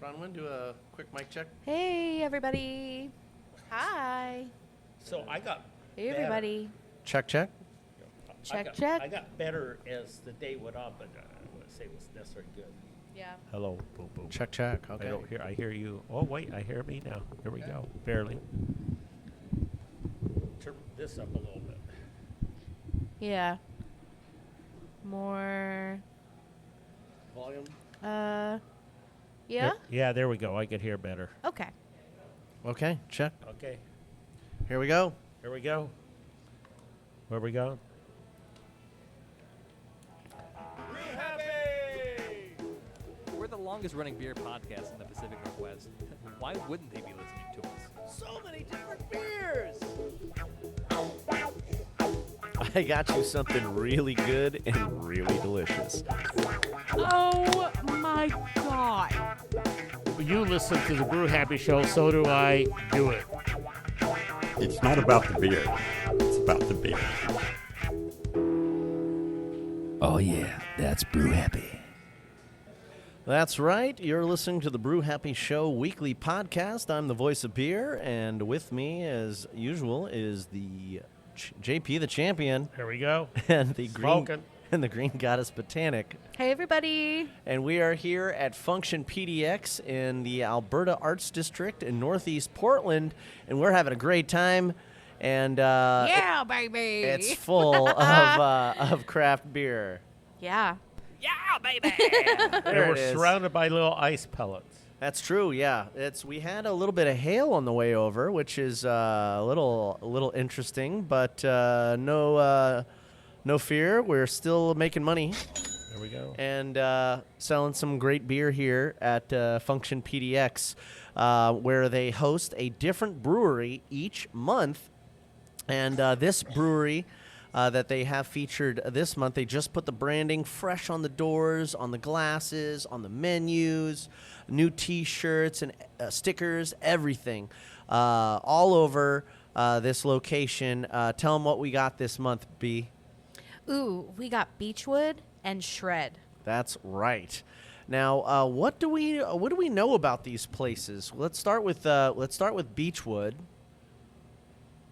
Bronwyn, do a quick mic check. Hey, everybody. Hi. So I got Hey, better. everybody. Check. Check. I got better as the day went on, but I wouldn't say it was necessarily good. Yeah. Hello, boom, boom. Check. Okay. I hear you. Oh, wait, I hear me now. Here we go. Barely. Turn this up a little bit. Yeah. More. Volume. Yeah? Yeah, there we go. I could hear better. Okay. Okay, check. Okay, Here we go. here we go. Where we going? Brew Happy! We're the longest running beer podcast in the Pacific Northwest. Why wouldn't they be listening to us? So many different beers. I got you something really good and really delicious. Oh, my God. You listen to the Brew Happy show, so do I. Do it. It's not about the beer. It's about the beer. Oh yeah, that's Brew Happy. That's right. You're listening to the Brew Happy Show weekly podcast. I'm the voice of beer, and with me, as usual, is the JP, the champion, Here we go. and the Smoking. green goddess botanic. Hey, everybody. And we are here at Function PDX in the Alberta Arts District in Northeast Portland, and we're having a great time. And Yeah, baby. it's full of craft beer. Yeah. Yeah, baby! And There we're it is. surrounded by little ice pellets. That's true. Yeah, we had a little bit of hail on the way over, which is a little interesting, but no fear. We're still making money There we go. and selling some great beer here at Function PDX, where they host a different brewery each month. And this brewery that they have featured this month, they just put the branding fresh on the doors, on the glasses, on the menus, new T-shirts and stickers, everything, all over this location. Tell them what we got this month, B. Ooh, we got Beachwood and Shred. That's right. Now, what do we know about these places? Let's start with Beachwood.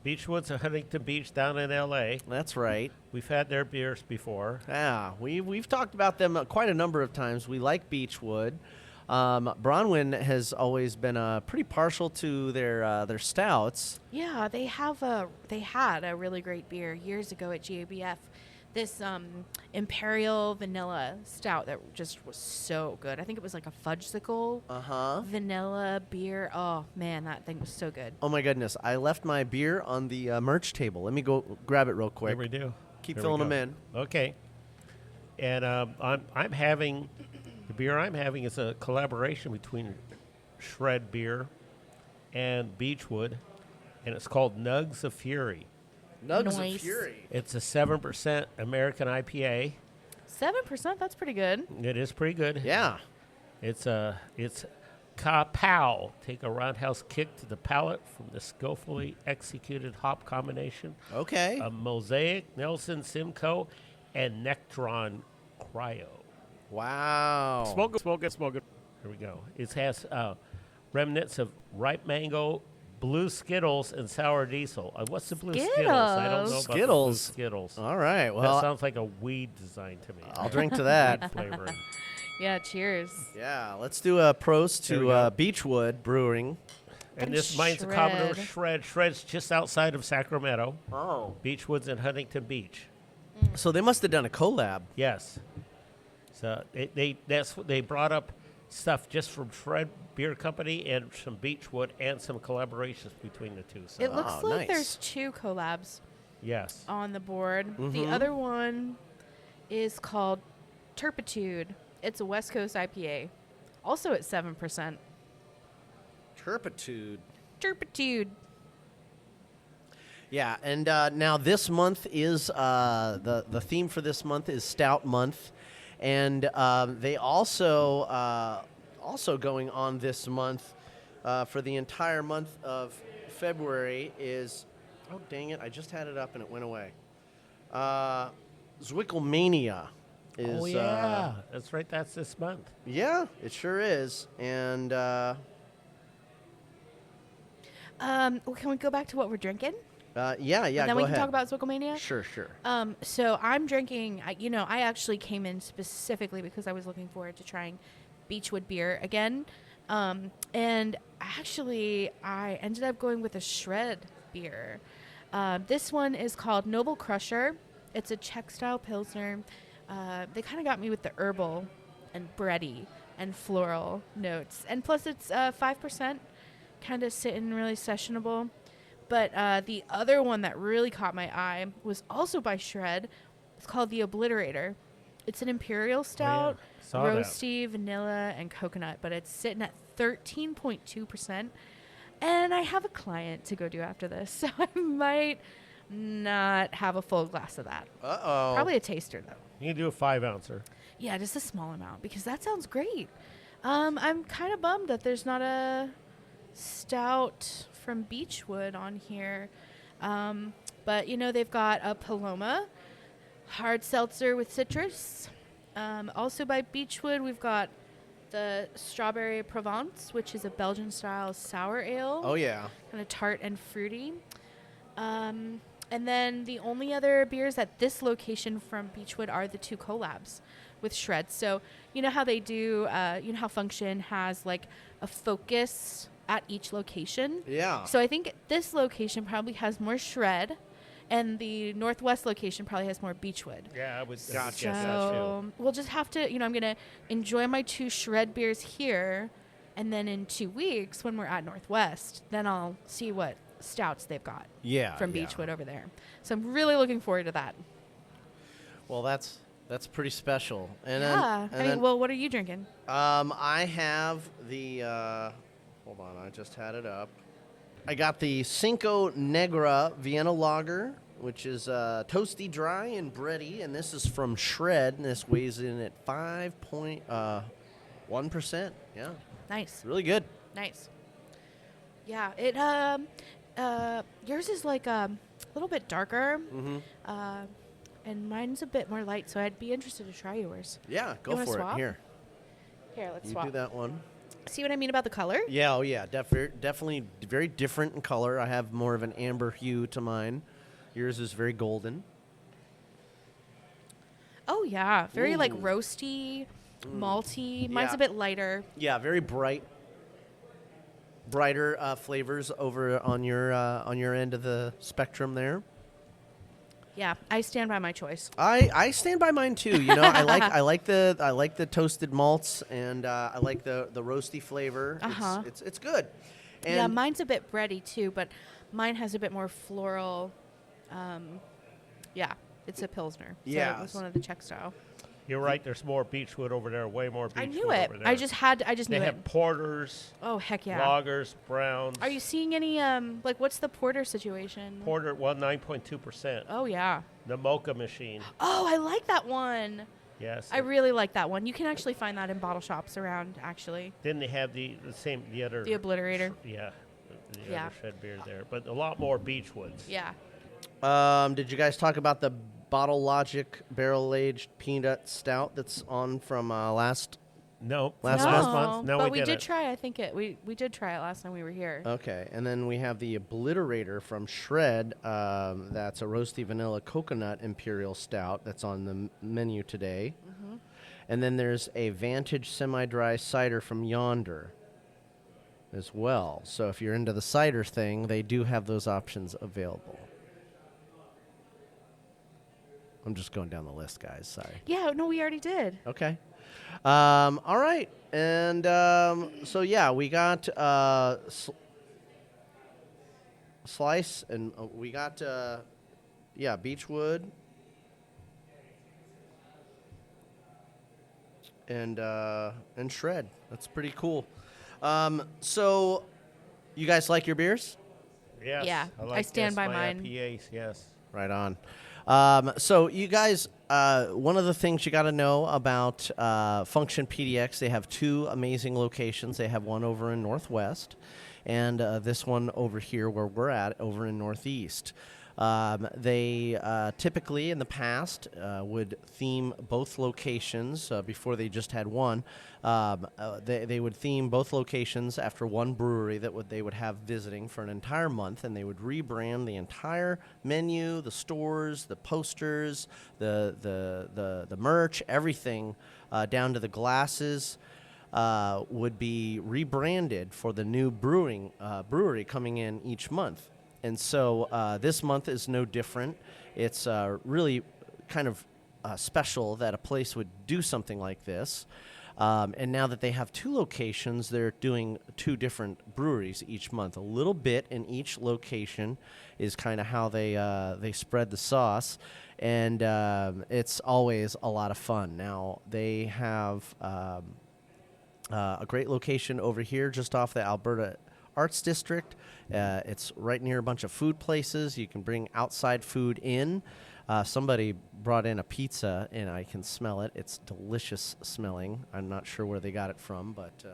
Beachwood's in Huntington Beach down in L.A. That's right. We've had their beers before. Yeah, we've talked about them quite a number of times. We like Beachwood. Bronwyn has always been pretty partial to their stouts. Yeah, they had a really great beer years ago at GABF. This Imperial Vanilla Stout that just was so good. I think it was like a fudgesicle vanilla beer. Oh, man, that thing was so good. Oh my goodness! I left my beer on the merch table. Let me go grab it real quick. Here we do. Keep Here we filling them go. in. Okay. And I'm having the beer I'm having is a collaboration between Shred Beer and Beachwood, and it's called Nugs of Fury. Nugs Nice. of Fury. It's a 7% American IPA. 7%, that's pretty good. It is pretty good. Yeah. It's Kapow. Take a roundhouse kick to the palate from the skillfully executed hop combination. Okay. A Mosaic, Nelson Simcoe, and Nectron Cryo. Wow. Smoke it. Here we go. It has remnants of ripe mango, blue Skittles, and sour diesel. What's the blue Skittles? I don't know about Skittles. the blue Skittles. All right. That Well, sounds like a weed design to me. I'll drink to that. Flavoring. Yeah, cheers. Yeah. Let's do a prost There to we go. Beachwood Brewing. And And this mine's a Commodore Shred. Shred. Shred's just outside of Sacramento. Oh. Beachwood's in Huntington Beach. So they must have done a collab. Yes. So they brought up stuff just from Shred Beer Company and some Beachwood and some collaborations between the two. So It looks Oh, like nice. there's 2 collabs yes. on the board. Mm-hmm. The other one is called Turpitude. It's a West Coast IPA, also at 7%. Turpitude. Turpitude. Yeah, and now this month is the theme for this month is Stout Month, and they also going on this month for the entire month of February is, oh dang it, I just had it up and it went away. Zwickelmania. is. Oh yeah, that's right. That's this month. Yeah, it sure is. And Can we go back to what we're drinking? yeah, And then go we ahead. can talk about Zokomania? Sure, sure. So I'm drinking, I actually came in specifically because I was looking forward to trying Beachwood beer again. And actually, I ended up going with a Shred beer. This one is called Noble Crusher. It's a Czech-style Pilsner. They kind of got me with the herbal and bready and floral notes. And plus, it's 5%, kind of sitting really sessionable. But the other one that really caught my eye was also by Shred. It's called the Obliterator. It's an imperial stout, Saw that. roasty, vanilla, and coconut, but it's sitting at 13.2%. And I have a client to go do after this, so I might not have a full glass of that. Uh-oh. Probably a taster, though. You can do a 5-ouncer. Yeah, just a small amount, because that sounds great. I'm kind of bummed that there's not a stout from Beachwood on here. But, they've got a Paloma, hard seltzer with citrus. Also by Beachwood, we've got the Strawberry Provence, which is a Belgian-style sour ale. Oh, yeah. Kind of tart and fruity. And then the only other beers at this location from Beachwood are the 2 collabs with Shred. So, how they do, how Function has like a focus at each location. Yeah. So I think this location probably has more Shred, and the Northwest location probably has more Beachwood. Yeah, I would Gotcha. guess that So too. we'll just have to, I'm going to enjoy my 2 Shred beers here, and then in 2 weeks when we're at Northwest, then I'll see what stouts they've got Yeah. from yeah. Beachwood over there. So I'm really looking forward to that. Well, that's pretty special. And Yeah. then, Well, what are you drinking? I have the. Hold on, I just had it up. I got the Cinco Negra Vienna Lager, which is toasty, dry, and bready, and this is from Shred, and this weighs in at 5.1%. Yeah, Nice. really good. Nice. Yeah. It yours is like a little bit darker. Mm-hmm. And mine's a bit more light, so I'd be interested to try yours. Yeah, go You wanna for it. swap? Here, Here, let's you swap. do that one. See what I mean about the color? Yeah, oh yeah, definitely very different in color. I have more of an amber hue to mine. Yours is very golden. Oh yeah, very like Ooh. roasty, malty. Mine's Yeah. a bit lighter. Yeah, very brighter flavors over on your end of the spectrum there. Yeah, I stand by my choice. I stand by mine too. I like the toasted malts, and I like the roasty flavor. Uh-huh. It's good. And Yeah, mine's a bit bready too, but mine has a bit more floral. Yeah, it's a Pilsner. So Yeah. it was one of the Czech style. You're right. There's more Beachwood over there. Way more Beachwood I knew it. over there. I just They knew it. have porters, Oh heck yeah. lagers, browns. Are you seeing any what's the porter situation? Porter? 9.2%. Oh yeah. The mocha machine. Oh, I like that one. Yes. I really like that one. You can actually find that in bottle shops around, actually. Then they have the other. The Obliterator. Yeah. The Yeah. other Shred beer there, but a lot more Beachwoods. Yeah. did you guys talk about the Bottle Logic barrel aged peanut stout that's on from last? No. Last month. No, but we did didn't. try. I think we did try it last time we were here. Okay, and then we have the Obliterator from Shred. That's a roasty vanilla coconut imperial stout that's on the menu today. Mm-hmm. And then there's a Vantage semi-dry cider from Yonder as well. So if you're into the cider thing, they do have those options available. I'm just going down the list, guys. Sorry. Yeah, no, we already did. Okay. All right. And so, yeah, we got Slice, and we got, Beachwood. And Shred. That's pretty cool. So, you guys like your beers? Yes. Yeah, I, I like stand this, by my mine. IPAs, yes. Right on. So you guys, one of the things you got to know about Function PDX, they have 2 amazing locations. They have one over in Northwest, and this one over here where we're at, over in Northeast. They typically, in the past, would theme both locations before they just had one. They would theme both locations after one brewery that they would have visiting for an entire month, and they would rebrand the entire menu, the stores, the posters, the merch, everything down to the glasses. Would be rebranded for the new brewery coming in each month. And so this month is no different. It's really kind of special that a place would do something like this. And now that they have two locations, they're doing two different breweries each month. A little bit in each location is kind of how they spread the sauce. And it's always a lot of fun. Now, they have a great location over here just off the Alberta Arts District. It's right near a bunch of food places. You can bring outside food in. Somebody brought in a pizza, and I can smell it. It's delicious smelling. I'm not sure where they got it from, but...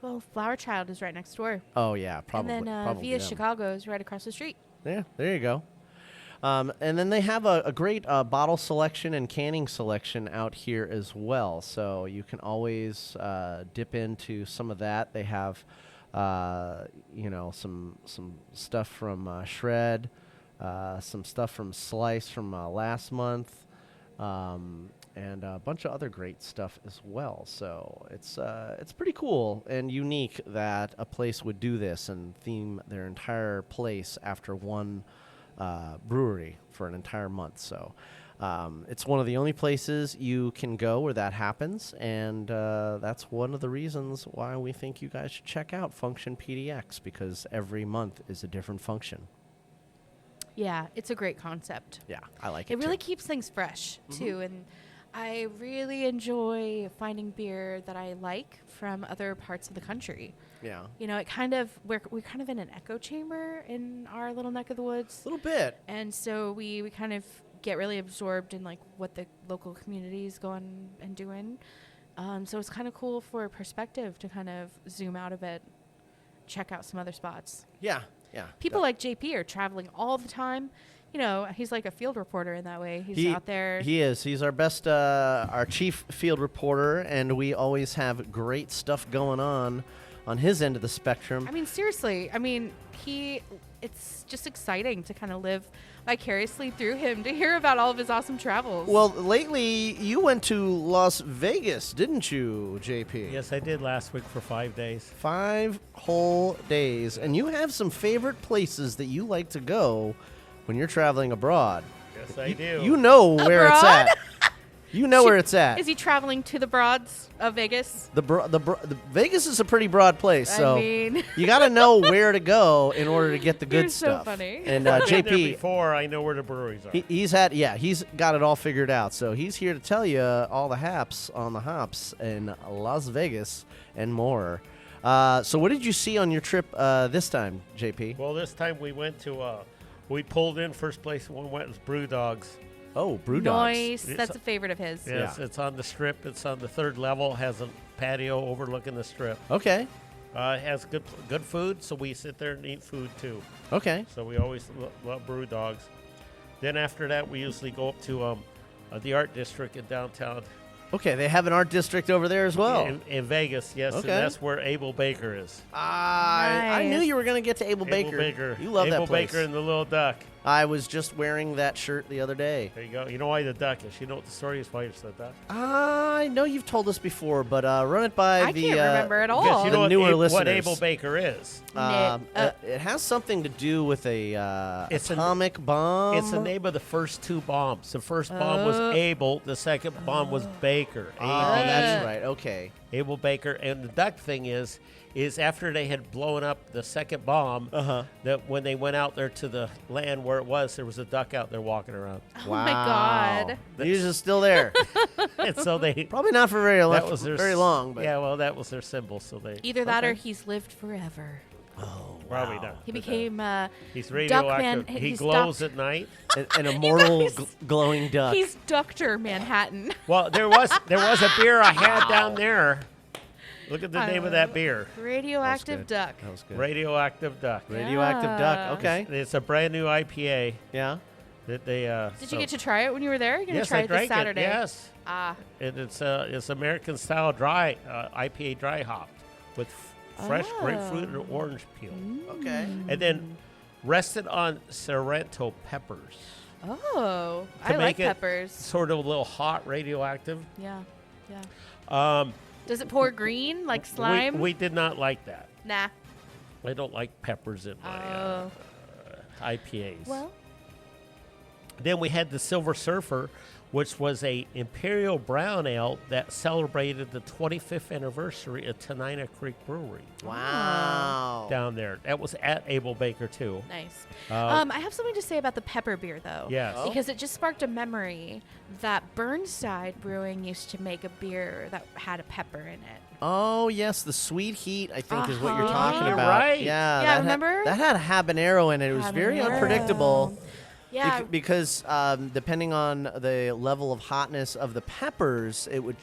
Well, Flower Child is right next door. Oh, yeah, probably. And then probably Via them. Chicago is right across the street. Yeah, there you go. And then they have a great bottle selection and canning selection out here as well. So you can always dip into some of that. They have, some stuff from Shred, some stuff from Slice from last month, and a bunch of other great stuff as well. So it's pretty cool and unique that a place would do this and theme their entire place after one brewery for an entire month. So it's one of the only places you can go where that happens, and that's one of the reasons why we think you guys should check out Function PDX, because every month is a different function. Yeah, it's a great concept. Yeah, I like it. It really too. keeps things fresh, too, and I really enjoy finding beer that I like from other parts of the country. Yeah. You know, we're kind of in an echo chamber in our little neck of the woods. A little bit. And so we kind of get really absorbed in like what the local community is going and doing. So it's kind of cool for perspective to kind of zoom out a bit, check out some other spots. Yeah, yeah. People like JP are traveling all the time. You know, he's like a field reporter in that way. He's out there. He is. He's our best, our chief field reporter, and we always have great stuff going on his end of the spectrum. I mean, seriously. I mean, it's just exciting to kind of live vicariously through him, to hear about all of his awesome travels. Well, lately you went to Las Vegas, didn't you, JP? Yes, I did last week for 5 days. 5 whole days. And you have some favorite places that you like to go when you're traveling abroad. Yes, I do. You know where it's Abroad? at. You know where it's at. Is he traveling to the Broads of Vegas? The Vegas is a pretty broad place, so I mean, you got to know where to go in order to get the good You're so stuff. funny. And I've been there JP, before, I know where the breweries are. he's got it all figured out. So he's here to tell you all the haps on the hops in Las Vegas and more. So what did you see on your trip this time, JP? Well, this time we went to, we pulled in first place. We went with Brew Dogs. Oh, Brew Dogs. Nice. That's a favorite of his. Yes, Yeah. it's on the strip. It's on the third level. Has a patio overlooking the strip. Okay. It has good food, so we sit there and eat food too. Okay. So we always love Brew Dogs. Then after that, we usually go up to the art district in downtown. Okay, they have an art district over there as well. In Vegas, yes, Okay. and that's where Abel Baker is. I knew Nice. you were going to get to Abel Baker. You love Abel that place. Baker and the Little Duck. I was just wearing that shirt the other day. There you go. You know why the duck is? You know what the story is why it's the duck? I know you've told us before, but run it by I the can't remember at all. Because you the know newer what listeners. Abel Baker is. It has something to do with a It's atomic bomb. It's the name of the first 2 bombs. The first bomb was Abel. The second bomb was Baker. Oh, that's right. Okay. Abel Baker. And the duck thing is after they had blown up the second bomb, that when they went out there to the land where it was, there was a duck out there walking around. Oh my God. He's just still there. And so they Probably not for very, that was their very long, but yeah, well, that was their symbol. So they Either that or he's lived forever. probably not. He became He's Duckman. radioactive. He He's glows at night. an immortal He's- glowing duck. He's Dr. Manhattan. Well, there was a beer I had down there. Look at the name of that beer. Radioactive duck. That was good. Radioactive Duck. Radioactive duck. Yeah. Okay. It's a brand new IPA Yeah. that they. Did you get to try it when you were there? You're gonna Yes, try I it this drank Saturday. it. Yes, Ah. and it's American style dry IPA dry hopped with fresh grapefruit and orange peel, Okay. and then rested on Sorrento peppers. Oh, To I like make it peppers. Sort of a little hot, radioactive. Yeah. Yeah. Um, Does it pour green like slime? We did not like that. Nah. I don't like peppers in my Oh. IPAs. Well. Then we had the Silver Surfer, which was a Imperial Brown Ale that celebrated the 25th anniversary of Tenina Creek Brewery Wow. down there. That was at Abel Baker too. Nice. Uh, I have something to say about the pepper beer, though. Yes. Oh. Because it just sparked a memory that Burnside Brewing used to make a beer that had a pepper in it. Oh yes, the sweet heat. I think is what you're Uh-huh. talking You're about. right. Yeah. Yeah, that remember? that had a habanero in it. It was very Habanero. unpredictable. Yeah. Because depending on the level of hotness of the peppers, it would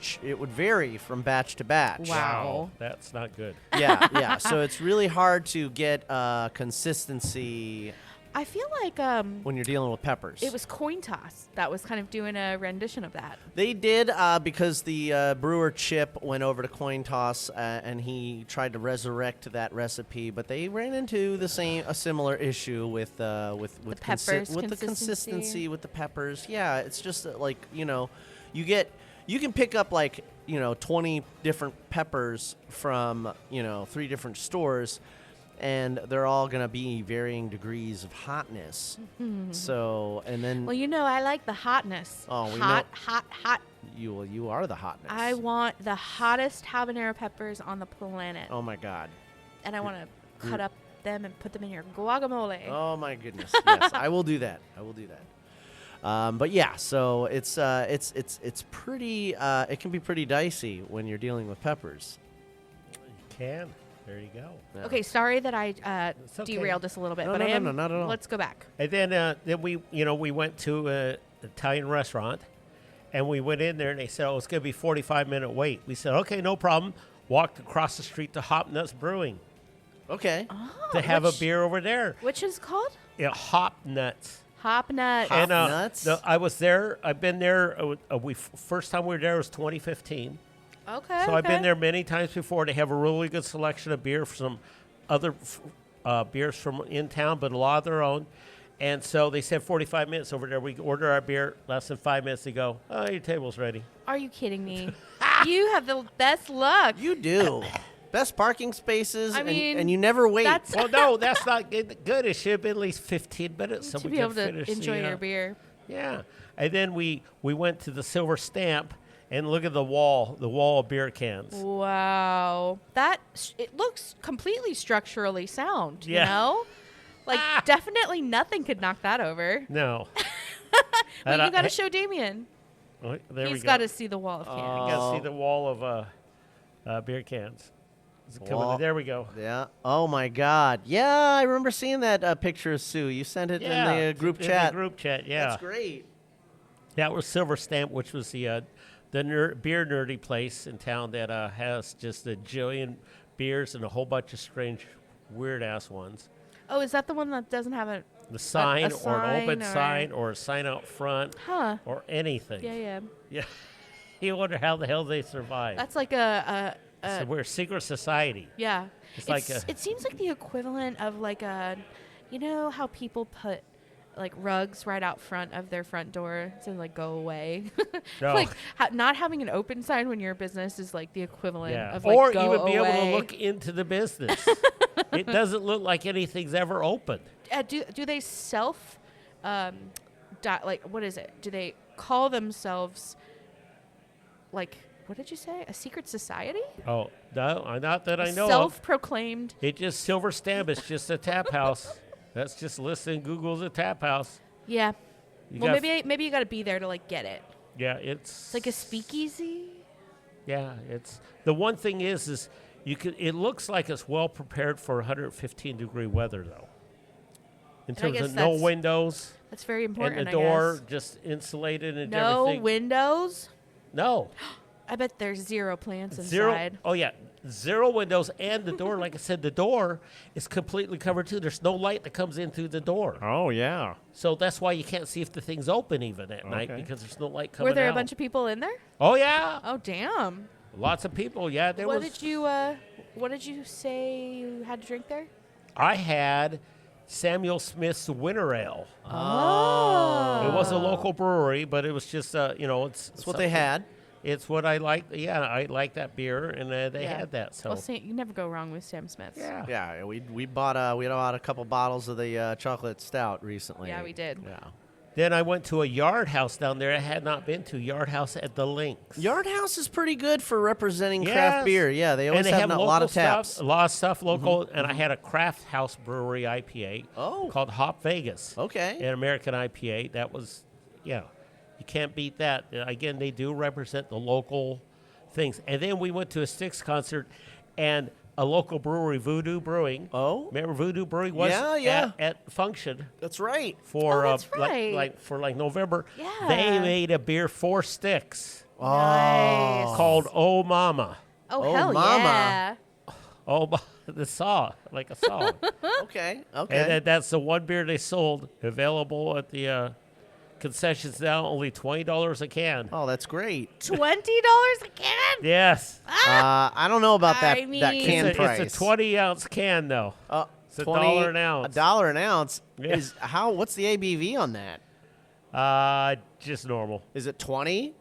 vary from batch to batch. Wow. That's not good. Yeah, yeah. So it's really hard to get consistency I feel like when you're dealing with peppers. it was Coin Toss that was kind of doing a rendition of that. They did because the brewer Chip went over to Coin Toss and he tried to resurrect that recipe, but they ran into a similar issue with peppers, with the consistency with the peppers. Yeah, it's just like you can pick up 20 different peppers from 3 different stores. And they're all going to be varying degrees of hotness. So, and then Well, I like the hotness. Oh, we hot, know- hot. you are the hotness. I want the hottest habanero peppers on the planet. Oh my God. And I want to cut up them and put them in your guacamole. Oh my goodness. Yes, I will do that. But yeah, so it's pretty. It can be pretty dicey when you're dealing with peppers. You can. There you go. Yeah. Okay, sorry that I It's okay. derailed us a little bit, No, but no, I no, am. no, not at all. Let's go back. And then we went to an Italian restaurant, and we went in there, and they said, "Oh, it's going to be 45-minute wait." We said, "Okay, no problem." Walked across the street to Hop Nuts Brewing Okay. to have a which- beer over there. Which is called Yeah, Hop Nuts. Hop Nut. Hop And Nuts? I was there. I've been there. First time we were there was 2015. Okay. So I've been there many times before. They have a really good selection of beer from other beers from in town, but a lot of their own. And so they said 45 minutes over there. We order our beer, less than 5 minutes to go. Oh, your table's ready. Are you kidding me? You have the best luck. You do. Best parking spaces, I mean, and you never wait. that's- Well, no, that's not good. It should have been at least 15 minutes so to we be could able to finish enjoy your beer. Yeah. And then we went to the Silver Stamp and look at the wall of beer cans. Wow. It looks completely structurally sound, Yeah. you know? Like, definitely nothing could knock that over. No. Wait, And you got to I- show Damian. Oh, there we He's go. got to see the wall of cans. You got to see the wall of beer cans. Is it coming? Wall. There we go. Yeah. Oh my God. Yeah, I remember seeing that picture of Sue. You sent it in the group chat. In the group chat, yeah. That's great. That was Silver Stamp, which was the beer nerdy place in town that has just a jillion beers and a whole bunch of strange, weird-ass ones. Oh, is that the one that doesn't have The sign or an open sign sign or a sign out front Huh. or anything. Yeah. Yeah. You wonder how the hell they survive. That's like So we're a secret society. yeah. It's like it seems like the equivalent of like you know how people put like rugs right out front of their front door to like go away. No. Like not having an open sign when your business is like the equivalent Yeah. of like Or go even be able to away. look into the business. It doesn't look like anything's ever opened. Do they self like what is it? Do they call themselves like what did you say? A secret society? Oh, no, not that I know of. Self-proclaimed. It just Silver Stamp. It's just a tap house. That's just listed in Google's a tap house. Yeah. You Well, got- maybe you got to be there to like get it. Yeah, it's It's like a speakeasy. Yeah, it's the one thing is you could. It looks like it's well prepared for 115-degree weather though. In And I terms guess of no that's windows That's very important. and the I door guess. just insulated and No everything. windows. No. I bet there's zero plants Zero. inside. Oh yeah, 0 windows, and the door, like I said, the door is completely covered too. There's no light that comes in through the door. Oh, yeah. So that's why you can't see if the thing's open even at night, Okay. because there's no light coming out. Were there a bunch of people in there? Oh, yeah. Oh, damn. Lots of people. Yeah, there What was. did you say you had to drink there? I had Samuel Smith's Winter Ale. Oh. It was a local brewery, but it was just, it's That's what they had. It's what I like. Yeah, I like that beer, and they Yeah. had that. So Well, you never go wrong with Sam Smith's. yeah. Yeah, we bought a couple bottles of the chocolate stout recently. Yeah, we did. Yeah. Then I went to a Yard House down there I had not been to. Yard House at the Links. Yard House is pretty good for representing Yes. craft beer. Yeah, they always and they have, a local lot of stuff, taps. a lot of stuff local. And I had a Craft House Brewery IPA Oh. called Hop Vegas. Okay. An American IPA. That was, you can't beat that. Again, they do represent the local things. And then we went to a Styx concert, and a local brewery, Voodoo Brewing. Oh. Remember Voodoo Brewing was Yeah. at Function That's right. for that's right. like November. Yeah. They made a beer for Styx Nice. called Oh Mama. Oh, Oh, hell mama. yeah. The song, like a song. Okay. And that's the one beer they sold, available at the concessions now, only $20 a can. Oh, that's great. $20 a can? Yes. I don't know about that I mean- that can It's price. a 20-ounce can, though. It's $1 an ounce. $1 an ounce. Yeah. What's the ABV on that? Just normal. Is it 20?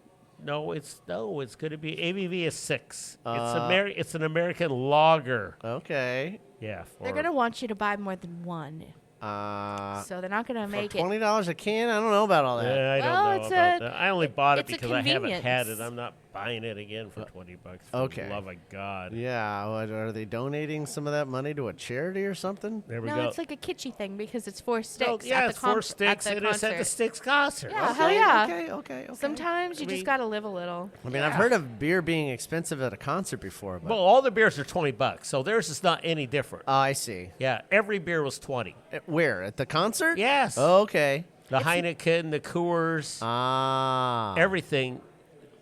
No, it's going to be ABV is 6. It's an American lager. Okay. Yeah. They're going to want you to buy more than one. For So they're not going to make it. $20 a can? I don't know about all that. Yeah, I don't Well, know it's about a- that. I only bought it it's a because I haven't had it. convenience. I'm not buying it again for $20. For Okay. the love of God. Yeah. Are they donating some of that money to a charity or something? There we No, go. it's like a kitschy thing because it's for Sticks. No, yeah, at it's the four Sticks, and it's at the concert. Sticks concert. Yeah, hell yeah. Okay. Sometimes you I mean- just got to live a little. I mean, I've heard of beer being expensive at a concert before, but Well, all the beers are $20, so theirs is not any different. I see. Yeah, every beer was 20. Where? At the concert? Yes. Okay. The Heineken, the Coors, Ah. everything.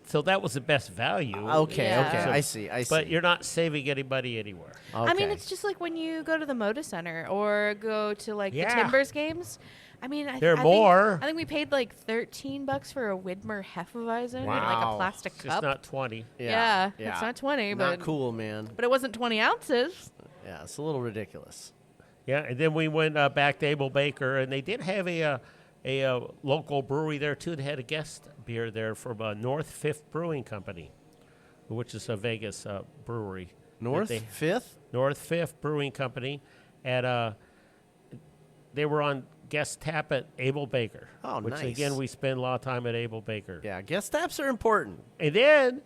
So that was the best value. Okay. Yeah. Okay. So- I see. But you're not saving anybody anywhere. Okay. I mean, it's just like when you go to the Moda Center or go to like Yeah. the Timbers games. I mean, There are I more. Think, I think we paid like $13 for a Widmer Hefeweizen in like Wow. a plastic It's just cup. not 20. Yeah, it's not 20, Not but cool, man. but it wasn't 20 ounces. Yeah, it's a little ridiculous. Yeah, and then we went back to Abel Baker, and they did have a local brewery there too. They had a guest beer there from North Fifth Brewing Company, which is a Vegas brewery. North They- Fifth. North Fifth Brewing Company, at they were on guest tap at Abel Baker. Oh, which nice. again we spend a lot of time at Abel Baker. Yeah, guest taps are important. And then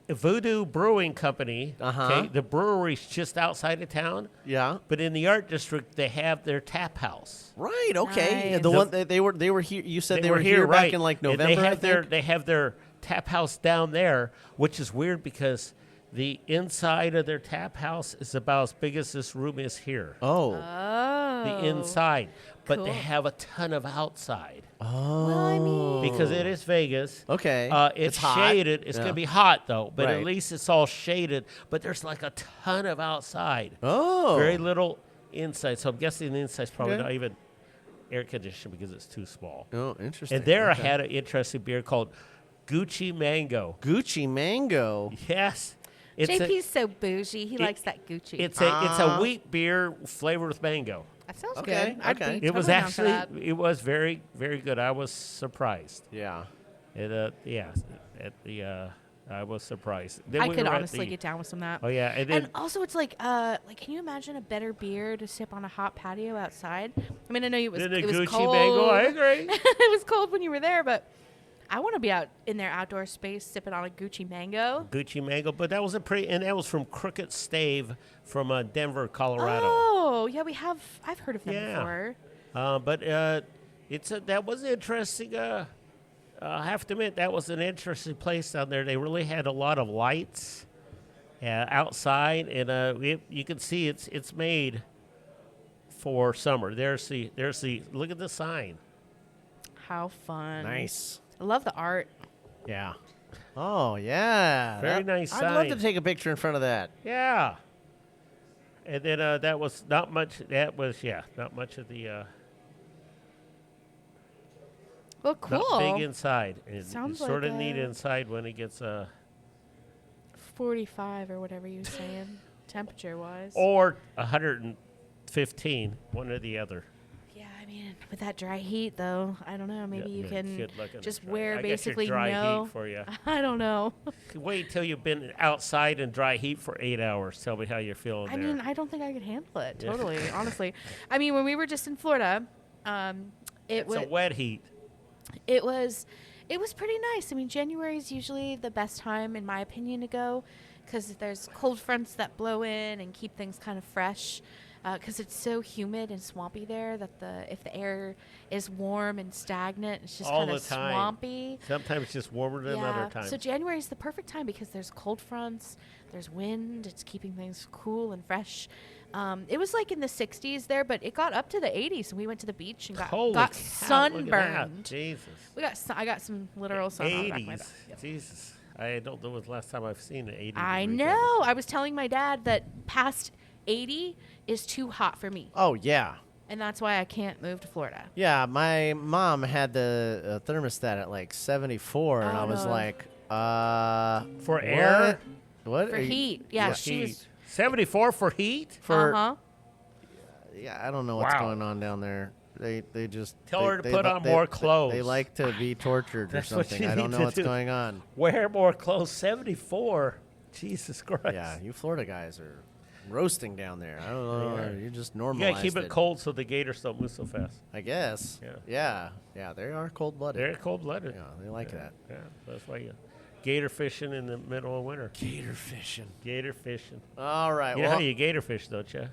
Voodoo Brewing Company. Uh-huh. Okay, the brewery's just outside of town. Yeah. But in the art district, they have their tap house. Right. Okay. Nice. The one they were here. You said they were here here back right. in like And November. They have their tap house down there, which is weird because the inside of their tap house is about as big as this room is here. Oh. Oh. The inside, but they cool. have a ton of outside Well, I mean, because it is Vegas. Okay. It's hot. shaded. It's Yeah. gonna be hot though, but Right. at least it's all shaded. But there's like a ton of outside. Oh. Very little inside. So I'm guessing the inside's probably Okay. not even air conditioned because it's too small. Oh, interesting. And there I Okay. had an interesting beer called Gucci Mango. Gucci Mango. Yes. It's JP's so bougie. He it- likes that Gucci. it's a wheat beer flavored with mango. that sounds Okay, good. I'd okay. be It was totally down for actually that. it was very very good. I was surprised. Yeah. I was surprised. Then I we could were at honestly the- get down with some of that. Oh yeah, and then And also, it's like, can you imagine a better beer to sip on a hot patio outside? I mean, I know it was then the it was Gucci cold. Mango. I agree. It was cold when you were there, but I want to be out in their outdoor space sipping on a Gucci Mango. Gucci Mango, but that was that was from Crooked Stave from Denver, Colorado. Oh, yeah, I've heard of them Yeah. before. But that was interesting. I have to admit that was an interesting place down there. They really had a lot of lights outside, and you can see it's made for summer. There's the look at the sign. How fun. Nice. I love the art. Yeah. Oh, yeah. Very nice I'd love to sign. take a picture in front of that. Yeah. And then that was not much. That was not much of the. Well, cool. Not big inside. And Sounds it's sort like of neat a- inside when it gets 45 or whatever you were saying, temperature-wise. or 115, one or the other. Yeah, I mean, with that dry heat, though, I don't know. Maybe you can Good looking just dry- wear I got basically your dry no. heat for you. I don't know. Wait till you've been outside in dry heat for 8 hours. Tell me how you're feeling I there. mean, I don't think I could handle it. Yeah. Totally, honestly. I mean, when we were just in Florida, it's a wet heat. it was pretty nice. I mean, January is usually the best time, in my opinion, to go because there's cold fronts that blow in and keep things kind of fresh. Because it's so humid and swampy there that if the air is warm and stagnant, it's just All kind of the time. swampy. Sometimes it's just warmer than other times. So January is the perfect time because there's cold fronts, there's wind, it's keeping things cool and fresh. It was like in the 60s there, but it got up to the 80s, and we went to the beach and Holy got cow, look at that. sunburned. Jesus. I got some literal sun on the back of my 80s. back. Yep. Jesus. I don't know when the last time I've seen an 80. I degree know. I was telling my dad that past 80 is too hot for me, Oh, yeah. and that's why I can't move to Florida. Yeah, my mom had the thermostat at like 74, and Oh, I was no. like, For air? What? For Are you- heat, yeah, For she heat. was. 74 for heat? For Uh-huh. yeah, I don't know what's Wow. going on down there. They just Tell they- her to they put li- on they- more they- clothes. They like to be tortured or That's what something. you I don't need know to what's do. going on. Wear more clothes. 74. Jesus Christ. Yeah, you Florida guys are roasting down there. I don't know. are. You just You normalized gotta keep it cold so the gators don't move so fast. I guess. Yeah. Yeah. They are cold blooded. They're cold-blooded. Yeah, they like that. Yeah, that's why you gator fishing in the middle of winter. Gator fishing. Gator fishing. All right. You know well, how you gator fish, don't you?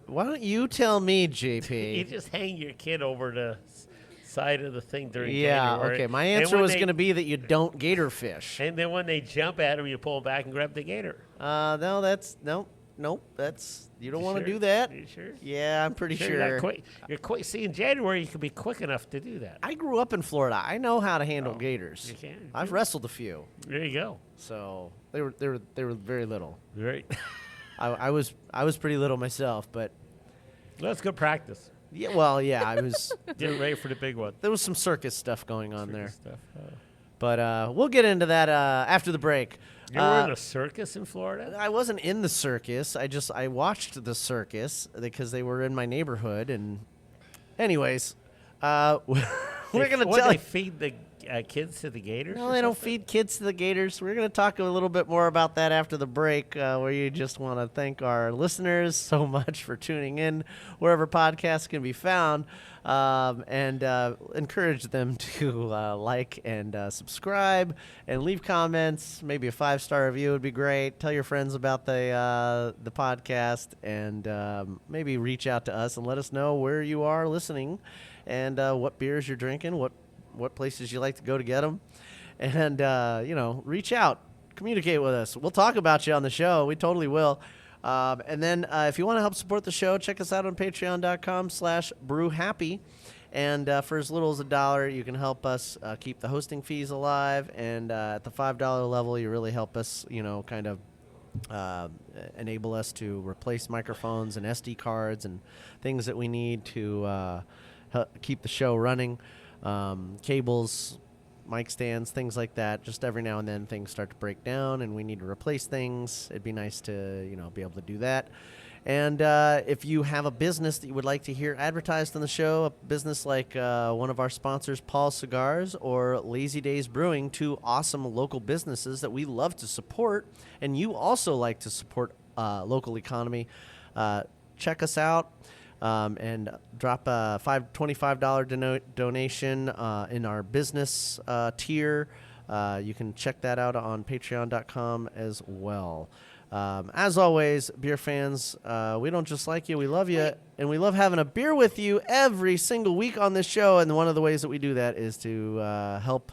why don't you tell me, You JP? just hang your kid over the side of the thing during Yeah. January. Okay. My And answer when was they- going to be that you don't gator fish. And then when they jump at him, you pull him back and grab the gator. No, that's nope. That's you don't want to Sure? do that. You sure? Yeah, I'm pretty Sure, sure. You're not quick. You're quick. See, in January, you can be quick enough to do that. I grew up in Florida. I know how to handle Oh, gators. you can? I've wrestled a few, There you go. so they were very little. Right. I was pretty little myself, but That's good practice. yeah. Well, yeah, I was. Get ready for the big one. There was some circus stuff going on there, Stuff. but we'll get into that after the break. You were in a circus in Florida? I wasn't in the circus. I watched the circus because they were in my neighborhood. And anyways, we're gonna What, tell they you. feed the kids to the gators? No, or they don't something? feed kids to the gators. We're going to talk a little bit more about that after the break, where you just want to thank our listeners so much for tuning in wherever podcasts can be found, and encourage them to like and subscribe and leave comments. Maybe a 5-star review would be great. Tell your friends about the podcast, and maybe reach out to us and let us know where you are listening and what beers you're drinking, what places you like to go to get them, and reach out, communicate with us. We'll talk about you on the show. We totally will. And then if you want to help support the show, check us out on patreon.com/Brew Happy. And for as little as $1, you can help us keep the hosting fees alive. And at the $5 level, you really help us, kind of enable us to replace microphones and SD cards and things that we need to keep the show running. Cables, mic stands, things like that. Just every now and then things start to break down and we need to replace things. It'd be nice to, be able to do that. And if you have a business that you would like to hear advertised on the show, a business like one of our sponsors, Paul's Cigars or Lazy Days Brewing, 2 awesome local businesses that we love to support, and you also like to support local economy, check us out. And drop a $25 donation in our business tier. You can check that out on patreon.com as well. As always, beer fans, we don't just like you, we love you, and we love having a beer with you every single week on this show. And one of the ways that we do that is to help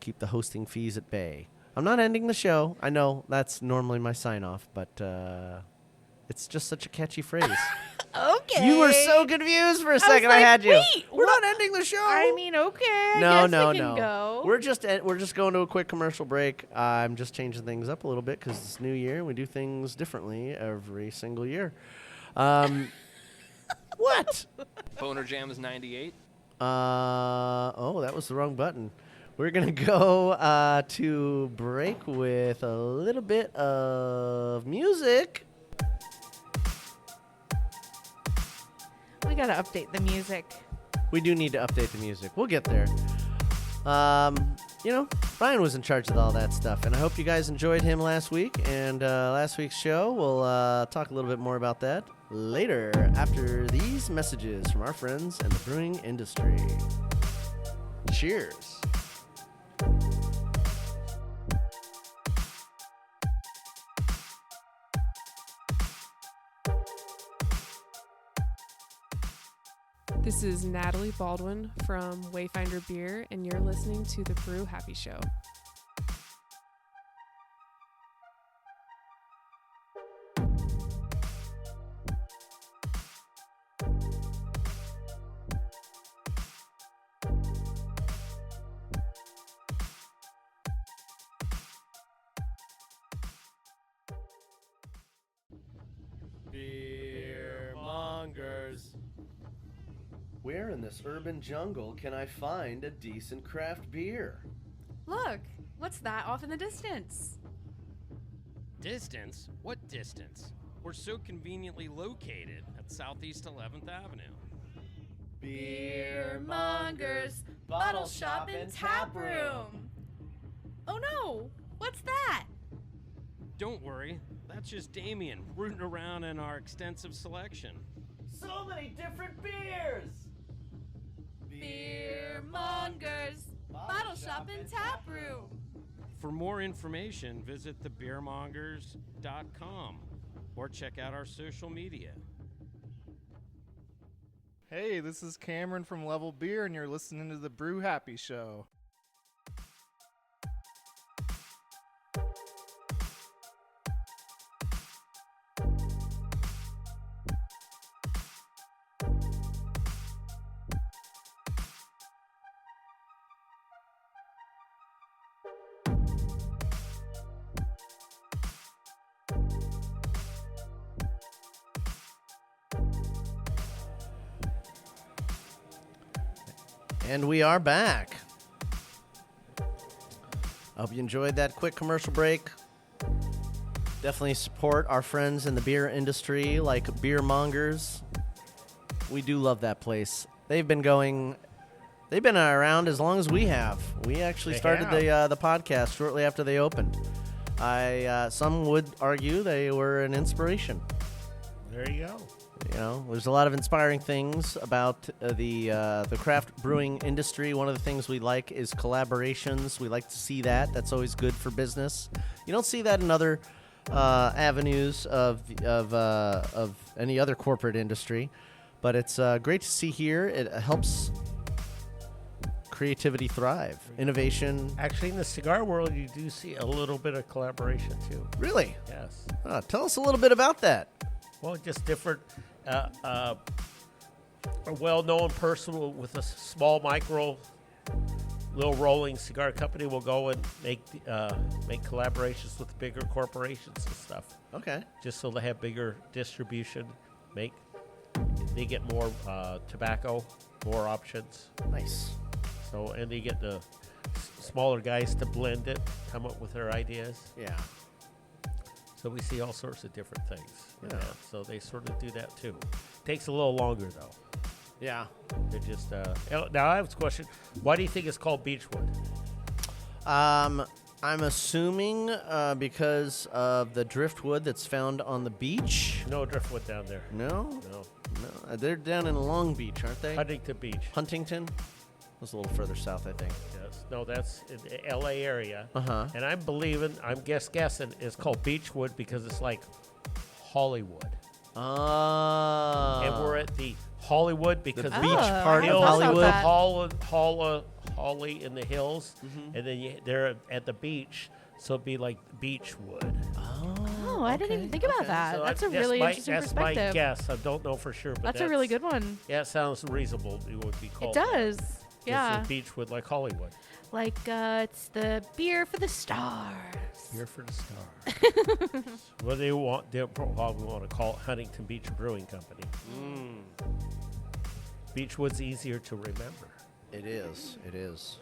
keep the hosting fees at bay. I'm not ending the show. I know that's normally my sign-off, but it's just such a catchy phrase. Okay. You were so confused for a was second. I like, had you. wait, We're what? not ending the show. I mean, okay. I no, guess no, we can no. Go. We're just going to a quick commercial break. I'm just changing things up a little bit because it's new year and we do things differently every single year. What? Boner Jam is 98. Oh, that was the wrong button. We're gonna go to break with a little bit of music. We gotta update the music. We do need to update the music. We'll get there. Brian was in charge of all that stuff, and I hope you guys enjoyed him last week and last week's show. We'll talk a little bit more about that later after these messages from our friends in the brewing industry. Cheers. This is Natalie Baldwin from Wayfinder Beer, and you're listening to the Brew Happy Show. Beer mongers. Where in this urban jungle can I find a decent craft beer? Look, what's that off in the distance? Distance? What distance? We're so conveniently located at Southeast 11th Avenue. Beer mongers, bottle shop and tap room. Oh no, what's that? Don't worry, that's just Damian rooting around in our extensive selection. So many different beers! Beer mongers, bottle shop and tap room. For more information, visit thebeermongers.com or check out our social media. Hey, this is Cameron from Level Beer, and you're listening to the Brew Happy Show. And we are back. I hope you enjoyed that quick commercial break. Definitely support our friends in the beer industry like Beer Mongers. We do love that place. They've been around as long as we have. We actually started the podcast shortly after they opened. Some would argue they were an inspiration. There you go. There's a lot of inspiring things about the craft brewing industry. One of the things we like is collaborations. We like to see that. That's always good for business. You don't see that in other avenues of any other corporate industry, but it's great to see here. It helps creativity thrive, innovation. Actually, in the cigar world, you do see a little bit of collaboration too. Really? Yes. Tell us a little bit about that. Well, just different. A well-known person with a small micro, little rolling cigar company will go and make collaborations with bigger corporations and stuff. Okay. Just so they have bigger distribution, they get more tobacco, more options. Nice. So, and they get the smaller guys to blend it, come up with their ideas. Yeah. So we see all sorts of different things. Yeah. So they sort of do that too. Takes a little longer though. Yeah. They're just. Now I have a question. Why do you think it's called Beachwood? I'm assuming because of the driftwood that's found on the beach. No driftwood down there. No. No. They're down in Long Beach, aren't they? Huntington Beach. Huntington. That's a little further south, I think. Yes. No, that's in the L.A. area. Uh-huh. And I'm guessing it's called Beachwood because it's like Hollywood. Oh. And we're at the Hollywood because beach part of hills, Hollywood. Holly in the hills, and then they're at the beach, so it'd be like Beachwood. Oh. Oh, I didn't even think about that. So That's a that's really my, interesting that's perspective. my guess. I don't know for sure, but That's a really good one. Yeah, it sounds reasonable. It would be It called. does. Yeah. It's Beachwood, like Hollywood. Like it's the beer for the stars. Beer for the stars. What they want? They probably want to call it Huntington Beach Brewing Company. Beachwood's easier to remember. It is. It is.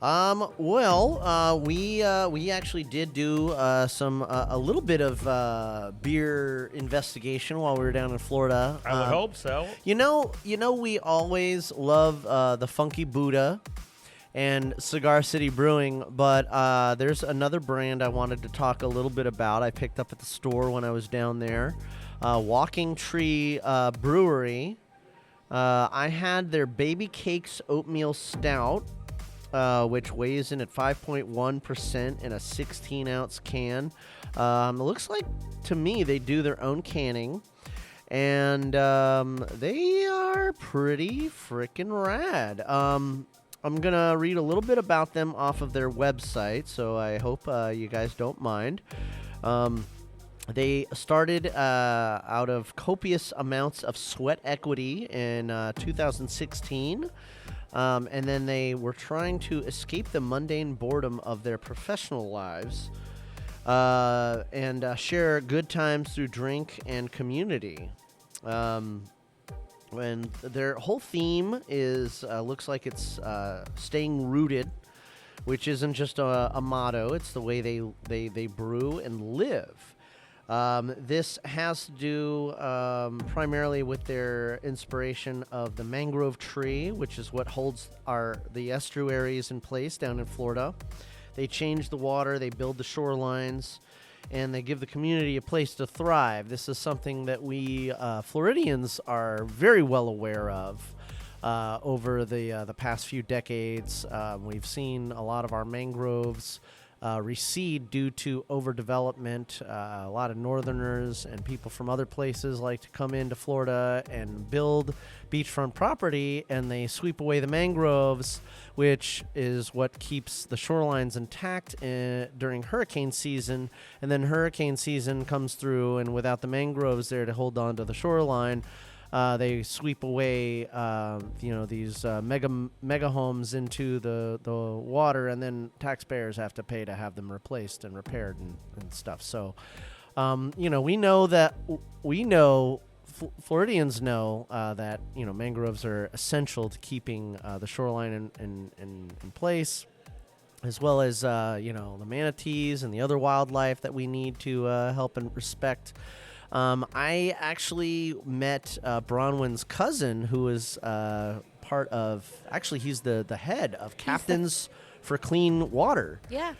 Well, we actually did do a little bit of beer investigation while we were down in Florida. I would hope so. You know, we always love the Funky Buddha and Cigar City Brewing, but there's another brand I wanted to talk a little bit about. I picked up at the store when I was down there. Walking Tree Brewery. I had their Baby Cakes Oatmeal Stout, which weighs in at 5.1% in a 16-ounce can. It looks like, to me, they do their own canning, and they are pretty freaking rad. I'm going to read a little bit about them off of their website, so I hope you guys don't mind. They started out of copious amounts of sweat equity in 2016, and then they were trying to escape the mundane boredom of their professional lives and share good times through drink and community. And their whole theme is looks like it's staying rooted, which isn't just a motto. It's the way they brew and live. This has to do primarily with their inspiration of the mangrove tree, which is what holds the estuaries in place down in Florida. They change the water, they build the shorelines, and they give the community a place to thrive. This is something that we Floridians are very well aware of. Over the past few decades, we've seen a lot of our mangroves recede due to overdevelopment. A lot of northerners and people from other places like to come into Florida and build beachfront property, and they sweep away the mangroves, which is what keeps the shorelines intact during hurricane season. And then hurricane season comes through, and without the mangroves there to hold on to the shoreline, they sweep away, these mega homes into the water, and then taxpayers have to pay to have them replaced and repaired and stuff. So, Floridians know that mangroves are essential to keeping the shoreline in place, as well as the manatees and the other wildlife that we need to help and respect. I actually met Bronwyn's cousin, who is part of. Actually, he's the head of Captains for Clean Water. Yeah,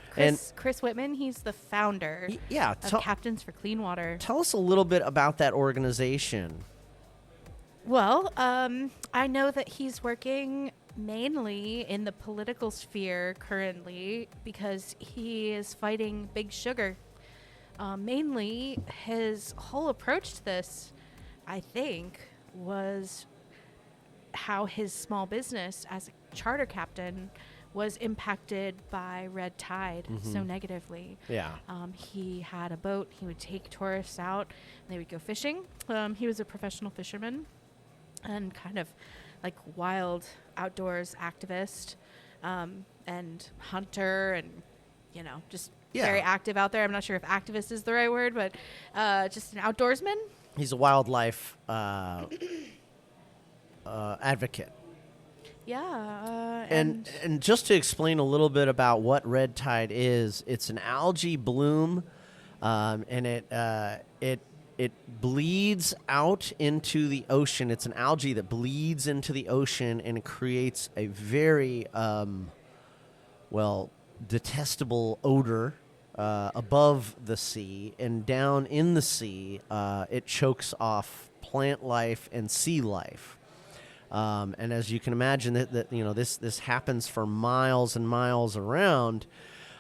Chris Whitman. He's the founder. Of Captains for Clean Water. Tell us a little bit about that organization. Well, I know that he's working mainly in the political sphere currently because he is fighting Big Sugar. Mainly, his whole approach to this, I think, was how his small business as a charter captain was impacted by red tide so negatively. Yeah. He had a boat. He would take tourists out, and they would go fishing. He was a professional fisherman and kind of like wild outdoors activist and hunter and, just very active out there. I'm not sure if activist is the right word, but just an outdoorsman. He's a wildlife advocate. Yeah. And just to explain a little bit about what red tide is, it's an algae bloom, and it bleeds out into the ocean. It's an algae that bleeds into the ocean and it creates a very detestable odor above the sea, and down in the sea, it chokes off plant life and sea life. And as you can imagine, this happens for miles and miles around.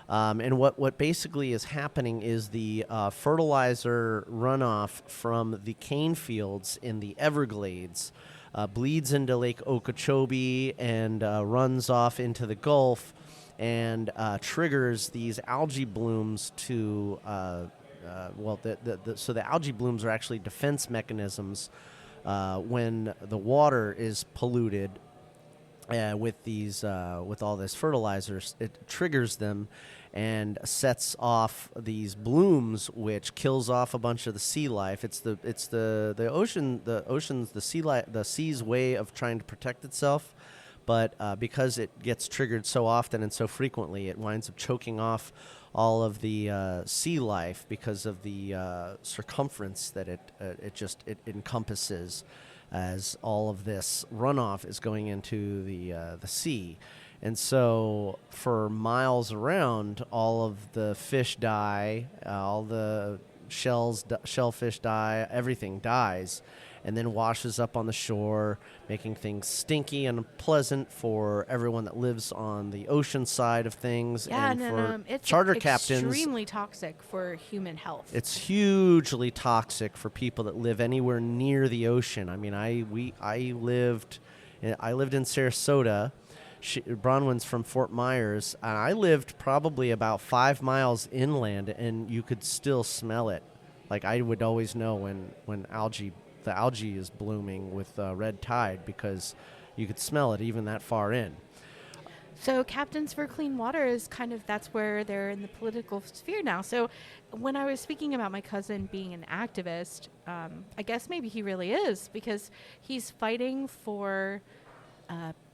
And what basically is happening is the fertilizer runoff from the cane fields in the Everglades bleeds into Lake Okeechobee and runs off into the Gulf, and triggers these algae blooms to so the algae blooms are actually defense mechanisms when the water is polluted with all this fertilizers. It triggers them and sets off these blooms, which kills off a bunch of the sea life. It's the sea's way of trying to protect itself. But because it gets triggered so often and so frequently, it winds up choking off all of the sea life because of the circumference that it encompasses, as all of this runoff is going into the sea. And so for miles around, all of the fish die, all the shellfish die, everything dies, and then washes up on the shore, making things stinky and unpleasant for everyone that lives on the ocean side of things. Yeah, and for it's charter captains, extremely toxic for human health. it's hugely toxic for people that live anywhere near the ocean. I mean, I lived in Sarasota. Bronwyn's from Fort Myers, and I lived probably about 5 miles inland, and you could still smell it. Like, I would always know when the algae is blooming with red tide, because you could smell it even that far in. So Captains for Clean Water is that's where they're in the political sphere now. So when I was speaking about my cousin being an activist, I guess maybe he really is, because he's fighting for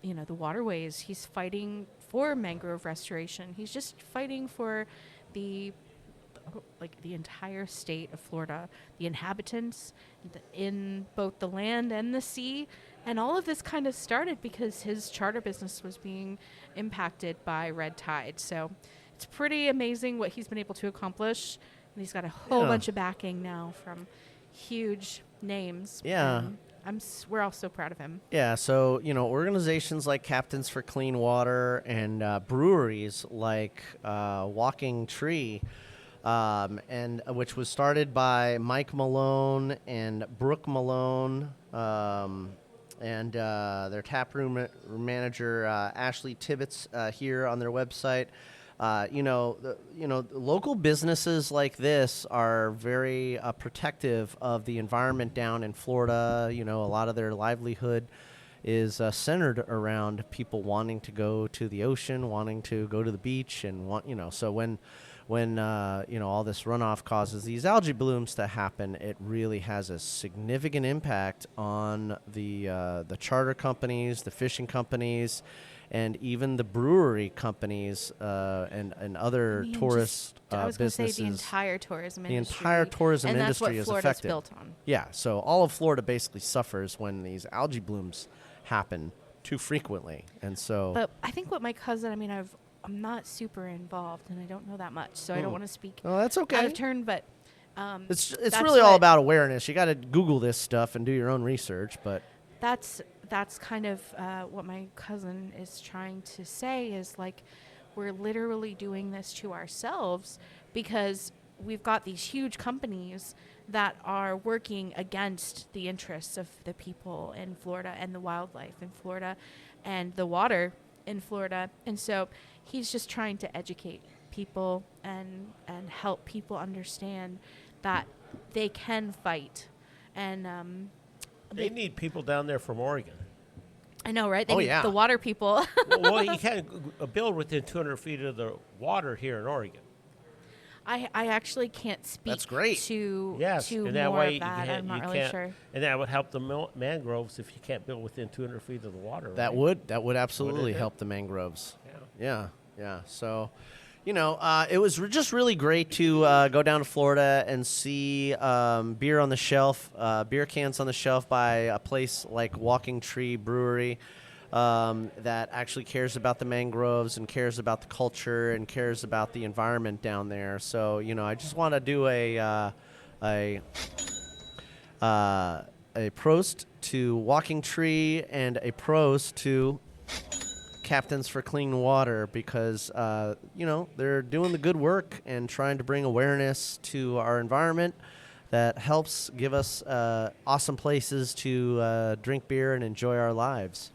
the waterways. He's fighting for mangrove restoration. He's just fighting for the entire state of Florida, the inhabitants in both the land and the sea. And all of this kind of started because his charter business was being impacted by red tide. So it's pretty amazing what he's been able to accomplish. And he's got a whole bunch of backing now from huge names. Yeah. We're all so proud of him. Yeah, so, organizations like Captains for Clean Water and breweries like Walking Tree, and which was started by Mike Malone and Brooke Malone, and their taproom manager Ashley Tibbetts here on their website. Local businesses like this are very protective of the environment down in Florida. A lot of their livelihood is centered around people wanting to go to the ocean, wanting to go to the beach, and so when all this runoff causes these algae blooms to happen, it really has a significant impact on the charter companies, the fishing companies, and even the brewery companies and other tourist I was businesses. Going to say the entire tourism industry. The entire tourism and industry that's is what Florida's affected. built on. Yeah, so all of Florida basically suffers when these algae blooms happen too frequently, and so. But I think what my cousin, I'm not super involved, and I don't know that much, so I don't want to speak. Oh, that's okay. Out of turn, but it's really all about awareness. You got to Google this stuff and do your own research, but that's kind of what my cousin is trying to say is we're literally doing this to ourselves because we've got these huge companies that are working against the interests of the people in Florida and the wildlife in Florida and the water in Florida. And so he's just trying to educate people and help people understand that they can fight. And they need people down there from Oregon. I know, right? They need the water people. well, you can't build within 200 feet of the water here in Oregon. I actually can't speak That's great. to and that more way of that. I'm not really sure. And that would help the mangroves if you can't build within 200 feet of the water. That would absolutely help the mangroves. Yeah. So, it was just really great to go down to Florida and see beer on the shelf, beer cans on the shelf by a place like Walking Tree Brewery that actually cares about the mangroves and cares about the culture and cares about the environment down there. So, I just want to do a prost to Walking Tree and a prost to Captains for Clean Water because, they're doing the good work and trying to bring awareness to our environment that helps give us awesome places to drink beer and enjoy our lives.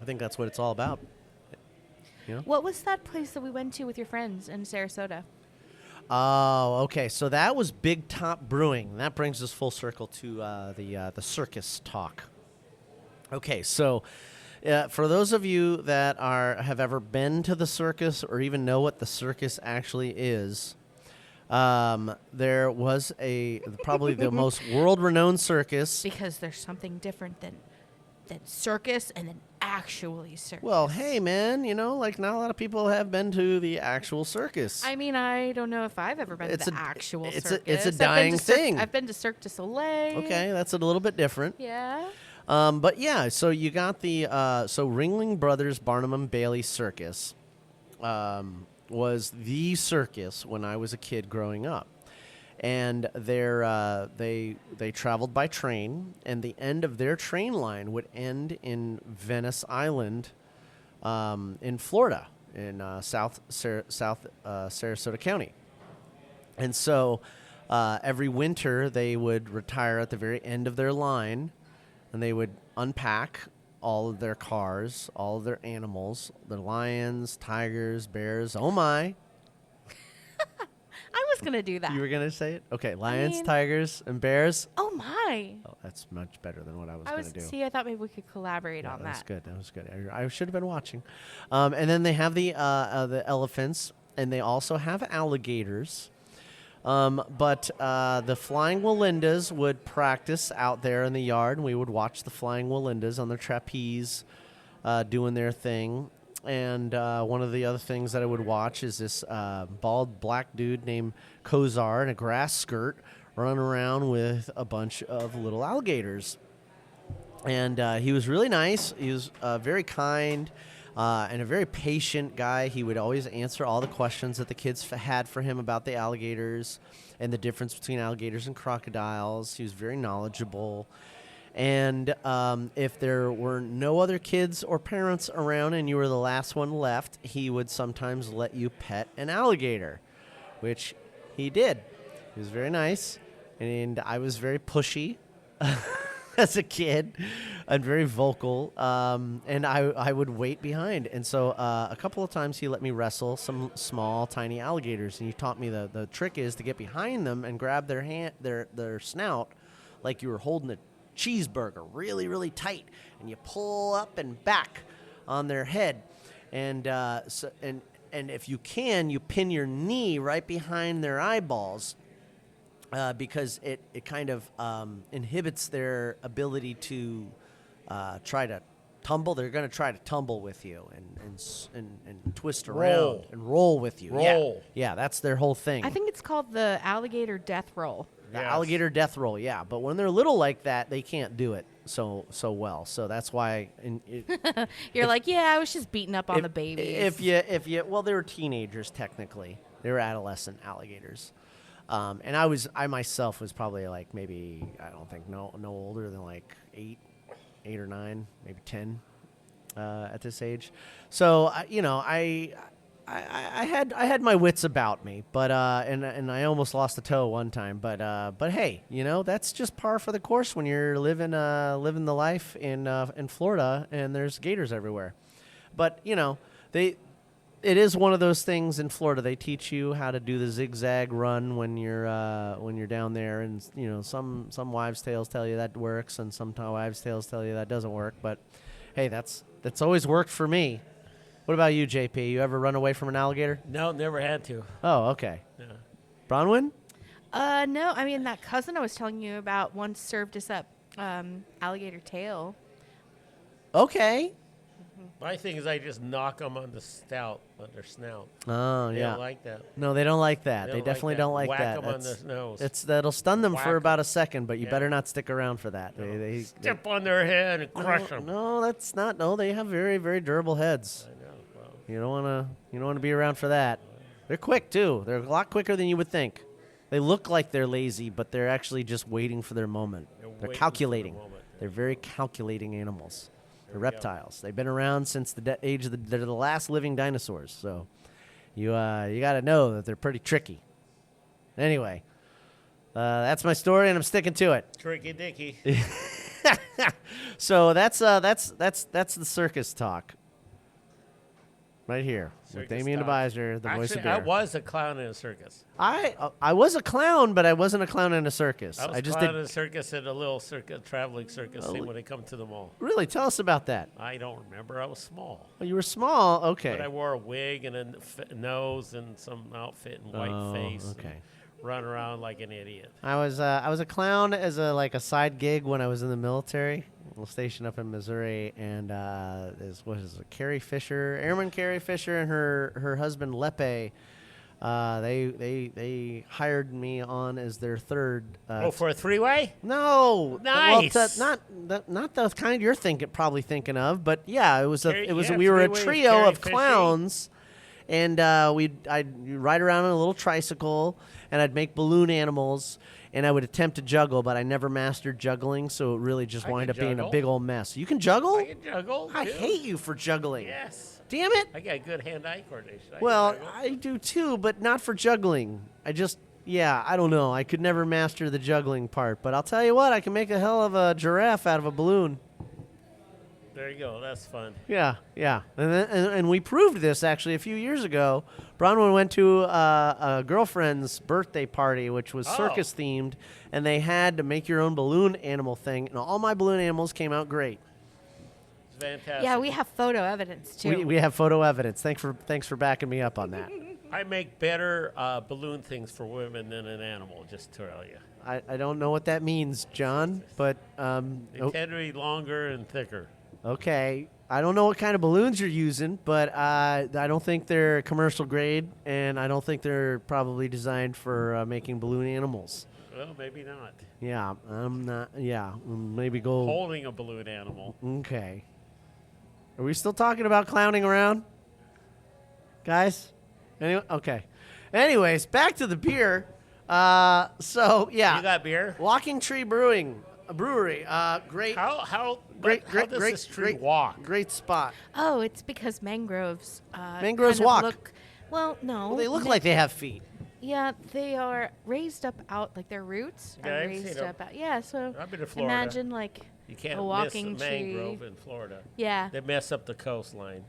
I think that's what it's all about. You know? What was that place that we went to with your friends in Sarasota? Oh, okay. So that was Big Top Brewing. That brings us full circle to the circus talk. Okay, so for those of you that have ever been to the circus or even know what the circus actually is, there was probably the most world-renowned circus. Because there's something different than circus and then actually circus. Well, hey, man, like not a lot of people have been to the actual circus. I mean, I don't know if I've ever been to the actual circus. It's a dying thing. I've been to Cirque du Soleil. Okay, that's a little bit different. Yeah. But yeah, so you got the Ringling Brothers Barnum and Bailey Circus was the circus when I was a kid growing up. And they traveled by train, and the end of their train line would end in Venice Island, in Florida, in South Sarasota County. And so every winter they would retire at the very end of their line, and they would unpack all of their cars, all of their animals, the lions, tigers, bears. Oh my! I was going to do that. You were going to say it? Okay, lions, tigers, and bears. Oh, my. Oh, that's much better than what I was going to do. See, I thought maybe we could collaborate on that. That was good. I should have been watching. And then they have the elephants, and they also have alligators. But the Flying Wallendas would practice out there in the yard, and we would watch the Flying Wallendas on their trapeze doing their thing. And one of the other things that I would watch is this bald black dude named Kozar in a grass skirt running around with a bunch of little alligators. And he was really nice. He was very kind and a very patient guy. He would always answer all the questions that the kids had for him about the alligators and the difference between alligators and crocodiles. He was very knowledgeable. And if there were no other kids or parents around and you were the last one left, he would sometimes let you pet an alligator, which he did. He was very nice, and I was very pushy as a kid and very vocal, and I would wait behind. And so a couple of times he let me wrestle some small, tiny alligators, and he taught me the trick is to get behind them and grab their snout like you were holding a cheeseburger really, really tight, and you pull up and back on their head, and if you can, you pin your knee right behind their eyeballs, because it kind of inhibits their ability to try to tumble. They're going to try to tumble with you and twist around and roll with you. Yeah, that's their whole thing. I think it's called the alligator death roll. The alligator death roll, yeah. But when they're little like that, they can't do it so well. So that's why. You're like, yeah, I was just beating up on the babies. Well, they were teenagers technically. They were adolescent alligators, and I myself was probably like maybe I don't think no older than like 8 or 9, maybe 10 at this age. So I had my wits about me, but and I almost lost a toe one time, but hey, that's just par for the course when you're living the life in Florida and there's gators everywhere. But it is one of those things in Florida. They teach you how to do the zigzag run when you're down there, and some wives' tales tell you that works, and some wives' tales tell you that doesn't work. But hey, that's always worked for me. What about you, JP? You ever run away from an alligator? No, never had to. Oh, okay. Yeah. Bronwyn? No. I mean, that cousin I was telling you about once served us up alligator tail. Okay. My thing is I just knock them on their snout. Oh, They yeah. don't like that. No, they don't like that. They don't definitely like that. don't like Whack that. them on the nose. That'll stun them Whack for 'em. about a second, but you Yeah. better not stick around for that. They Step on their head and crush them. No, that's not. No, they have very, very durable heads. I know. Well, You don't wanna be around for that. They're quick too. They're a lot quicker than you would think. They look like they're lazy, but they're actually just waiting for their moment. They're waiting for the calculating. moment. They're very calculating animals. They're we go. reptiles. They've been around since the age of they're the last living dinosaurs. So you got to know that they're pretty tricky. Anyway, that's my story, and I'm sticking to it. Tricky Dicky. So that's the circus talk. right here with Circus Damian Dogs. Advisor, the voice of Actually, I beer. was a clown in a circus. I was a clown, but I wasn't a clown in a circus. I was just clown did. in a circus at a little traveling circus thing when they come to the mall. Really, tell us about that. I don't remember. I was small. Oh, you were small. Okay. But I wore a wig and a nose and some outfit and white face. Okay. And run around like an idiot. I was a clown as a side gig when I was in the military. I was stationed up in Missouri, and Carrie Fisher, Airman Carrie Fisher, and her husband Lepe. They hired me on as their third. For a three-way? No, Nice. Well, not the kind you're probably thinking of, but yeah, it was Yeah, we were a three-way with trio Carrie of Fisher. clowns, and I'd ride around on a little tricycle, and I'd make balloon animals, and I would attempt to juggle, but I never mastered juggling, so it really just wound up being a big old mess. You can juggle? I can juggle. I too. hate you for juggling. Yes. Damn it. I got good hand-eye coordination. Well, can juggle. I do too, but not for juggling. I don't know. I could never master the juggling part, but I'll tell you what, I can make a hell of a giraffe out of a balloon. There you go. That's fun. Yeah. And we proved this actually a few years ago. Bronwyn went to a girlfriend's birthday party, which was circus themed, and they had to make your own balloon animal thing, and all my balloon animals came out great. It's fantastic. Yeah, we have photo evidence too. We have photo evidence. Thanks for backing me up on that. I make better balloon things for women than an animal, just to tell you. I don't know what that means, John, but They tend to be longer and thicker. okay. I don't know what kind of balloons you're using, but I don't think they're commercial grade, and I don't think they're probably designed for making balloon animals. Well, maybe not. Yeah, I'm not. Yeah, maybe go. Holding a balloon animal. Okay. Are we still talking about clowning around, guys? Anyway, okay. Anyways, back to the beer. So yeah, You got beer? Walking Tree Brewery. Great. How Great, how does this tree walk? Great spot. Oh, it's because mangroves. Mangroves kind of walk. Look, well, no. Well, they look like they have feet. Yeah, they are raised up out, like their roots Yeah, are I've raised seen 'em. up out. Yeah, so I've been to Florida. imagine like You can't a walking miss a tree. mangrove in Florida. Yeah. They mess up the coastline.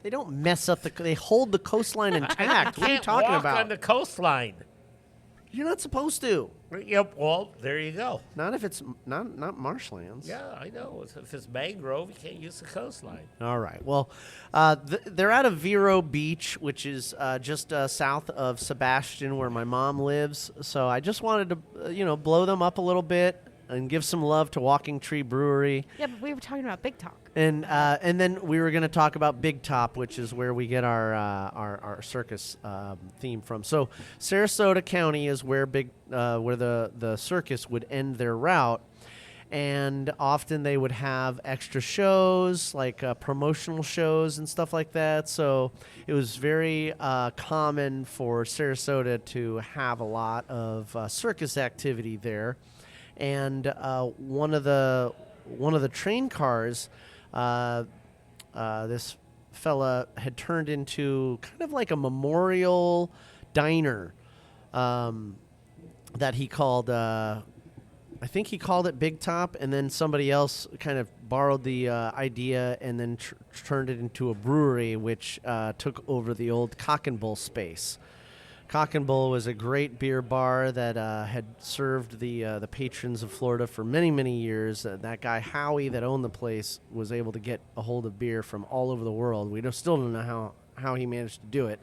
They don't mess up they hold the coastline intact. What are you Can't talking walk about? on the coastline. You're not supposed to. Yep. Well, there you go. Not if it's not marshlands. Yeah, I know. If it's mangrove, you can't use the coastline. All right. Well, they're out of Vero Beach, which is just south of Sebastian, where my mom lives. So I just wanted to, blow them up a little bit and give some love to Walking Tree Brewery. Yeah, but we were talking about Big Talk. And then we were going to talk about Big Top, which is where we get our circus theme from. So Sarasota County is where where the circus would end their route, and often they would have extra shows like promotional shows and stuff like that. So it was very common for Sarasota to have a lot of circus activity there, and one of the train cars. This fella had turned into kind of like a memorial diner that he called, I think he called it Big Top, and then somebody else kind of borrowed the idea and then turned it into a brewery, which took over the old Cock and Bull space. Cock and Bull was a great beer bar that had served the patrons of Florida for many, many years. That guy Howie that owned the place was able to get a hold of beer from all over the world. We still don't know how he managed to do it,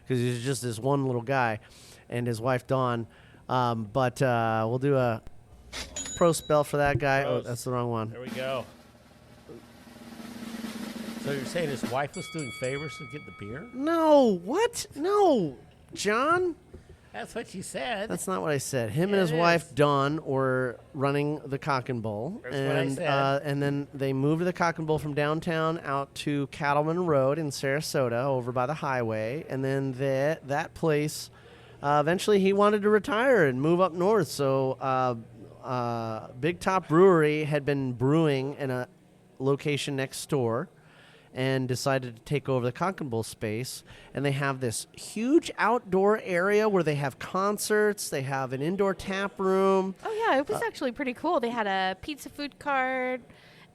because he's just this one little guy and his wife Dawn. But we'll do a pro spell for that guy. Prost. Oh, that's the wrong one. There we go. So you're saying his wife was doing favors to get the beer? No, what? No. John? That's what you said. That's not what I said. Him and Yeah, his it wife is. Dawn were running the Cock and Bull, That's what I said. And then they moved the Cock and Bull from downtown out to Cattleman Road in Sarasota, over by the highway, and then that place. Eventually, he wanted to retire and move up north. So, Big Top Brewery had been brewing in a location next door, and decided to take over the Cock and Bull space. And they have this huge outdoor area where they have concerts. They have an indoor tap room. Oh yeah, it was actually pretty cool. They had a pizza food cart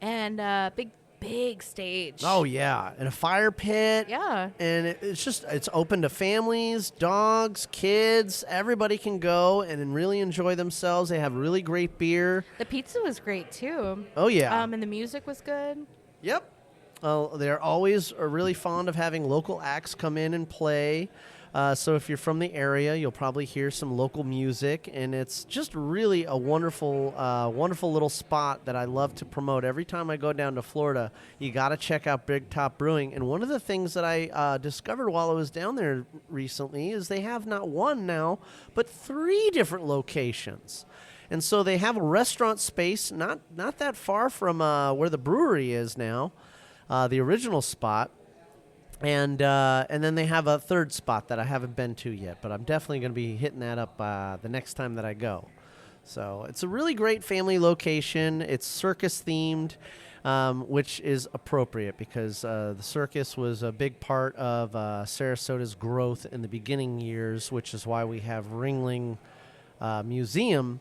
and a big big stage. Oh, yeah. And a fire pit. Yeah. And it's open to families, dogs, kids. Everybody can go and really enjoy themselves. They have really great beer. The pizza was great, too. Oh, yeah. And the music was good. Yep. They're always really fond of having local acts come in and play. So if you're from the area, you'll probably hear some local music, and it's just really a wonderful, wonderful little spot that I love to promote. Every time I go down to Florida, you got to check out Big Top Brewing. And one of the things that I discovered while I was down there recently is they have not one now, but 3 different locations. And so they have a restaurant space not that far from where the brewery is now, the original spot. And then they have a 3rd spot that I haven't been to yet, but I'm definitely going to be hitting that up the next time that I go. So it's a really great family location. It's circus themed, which is appropriate because the circus was a big part of Sarasota's growth in the beginning years, which is why we have Ringling Museum.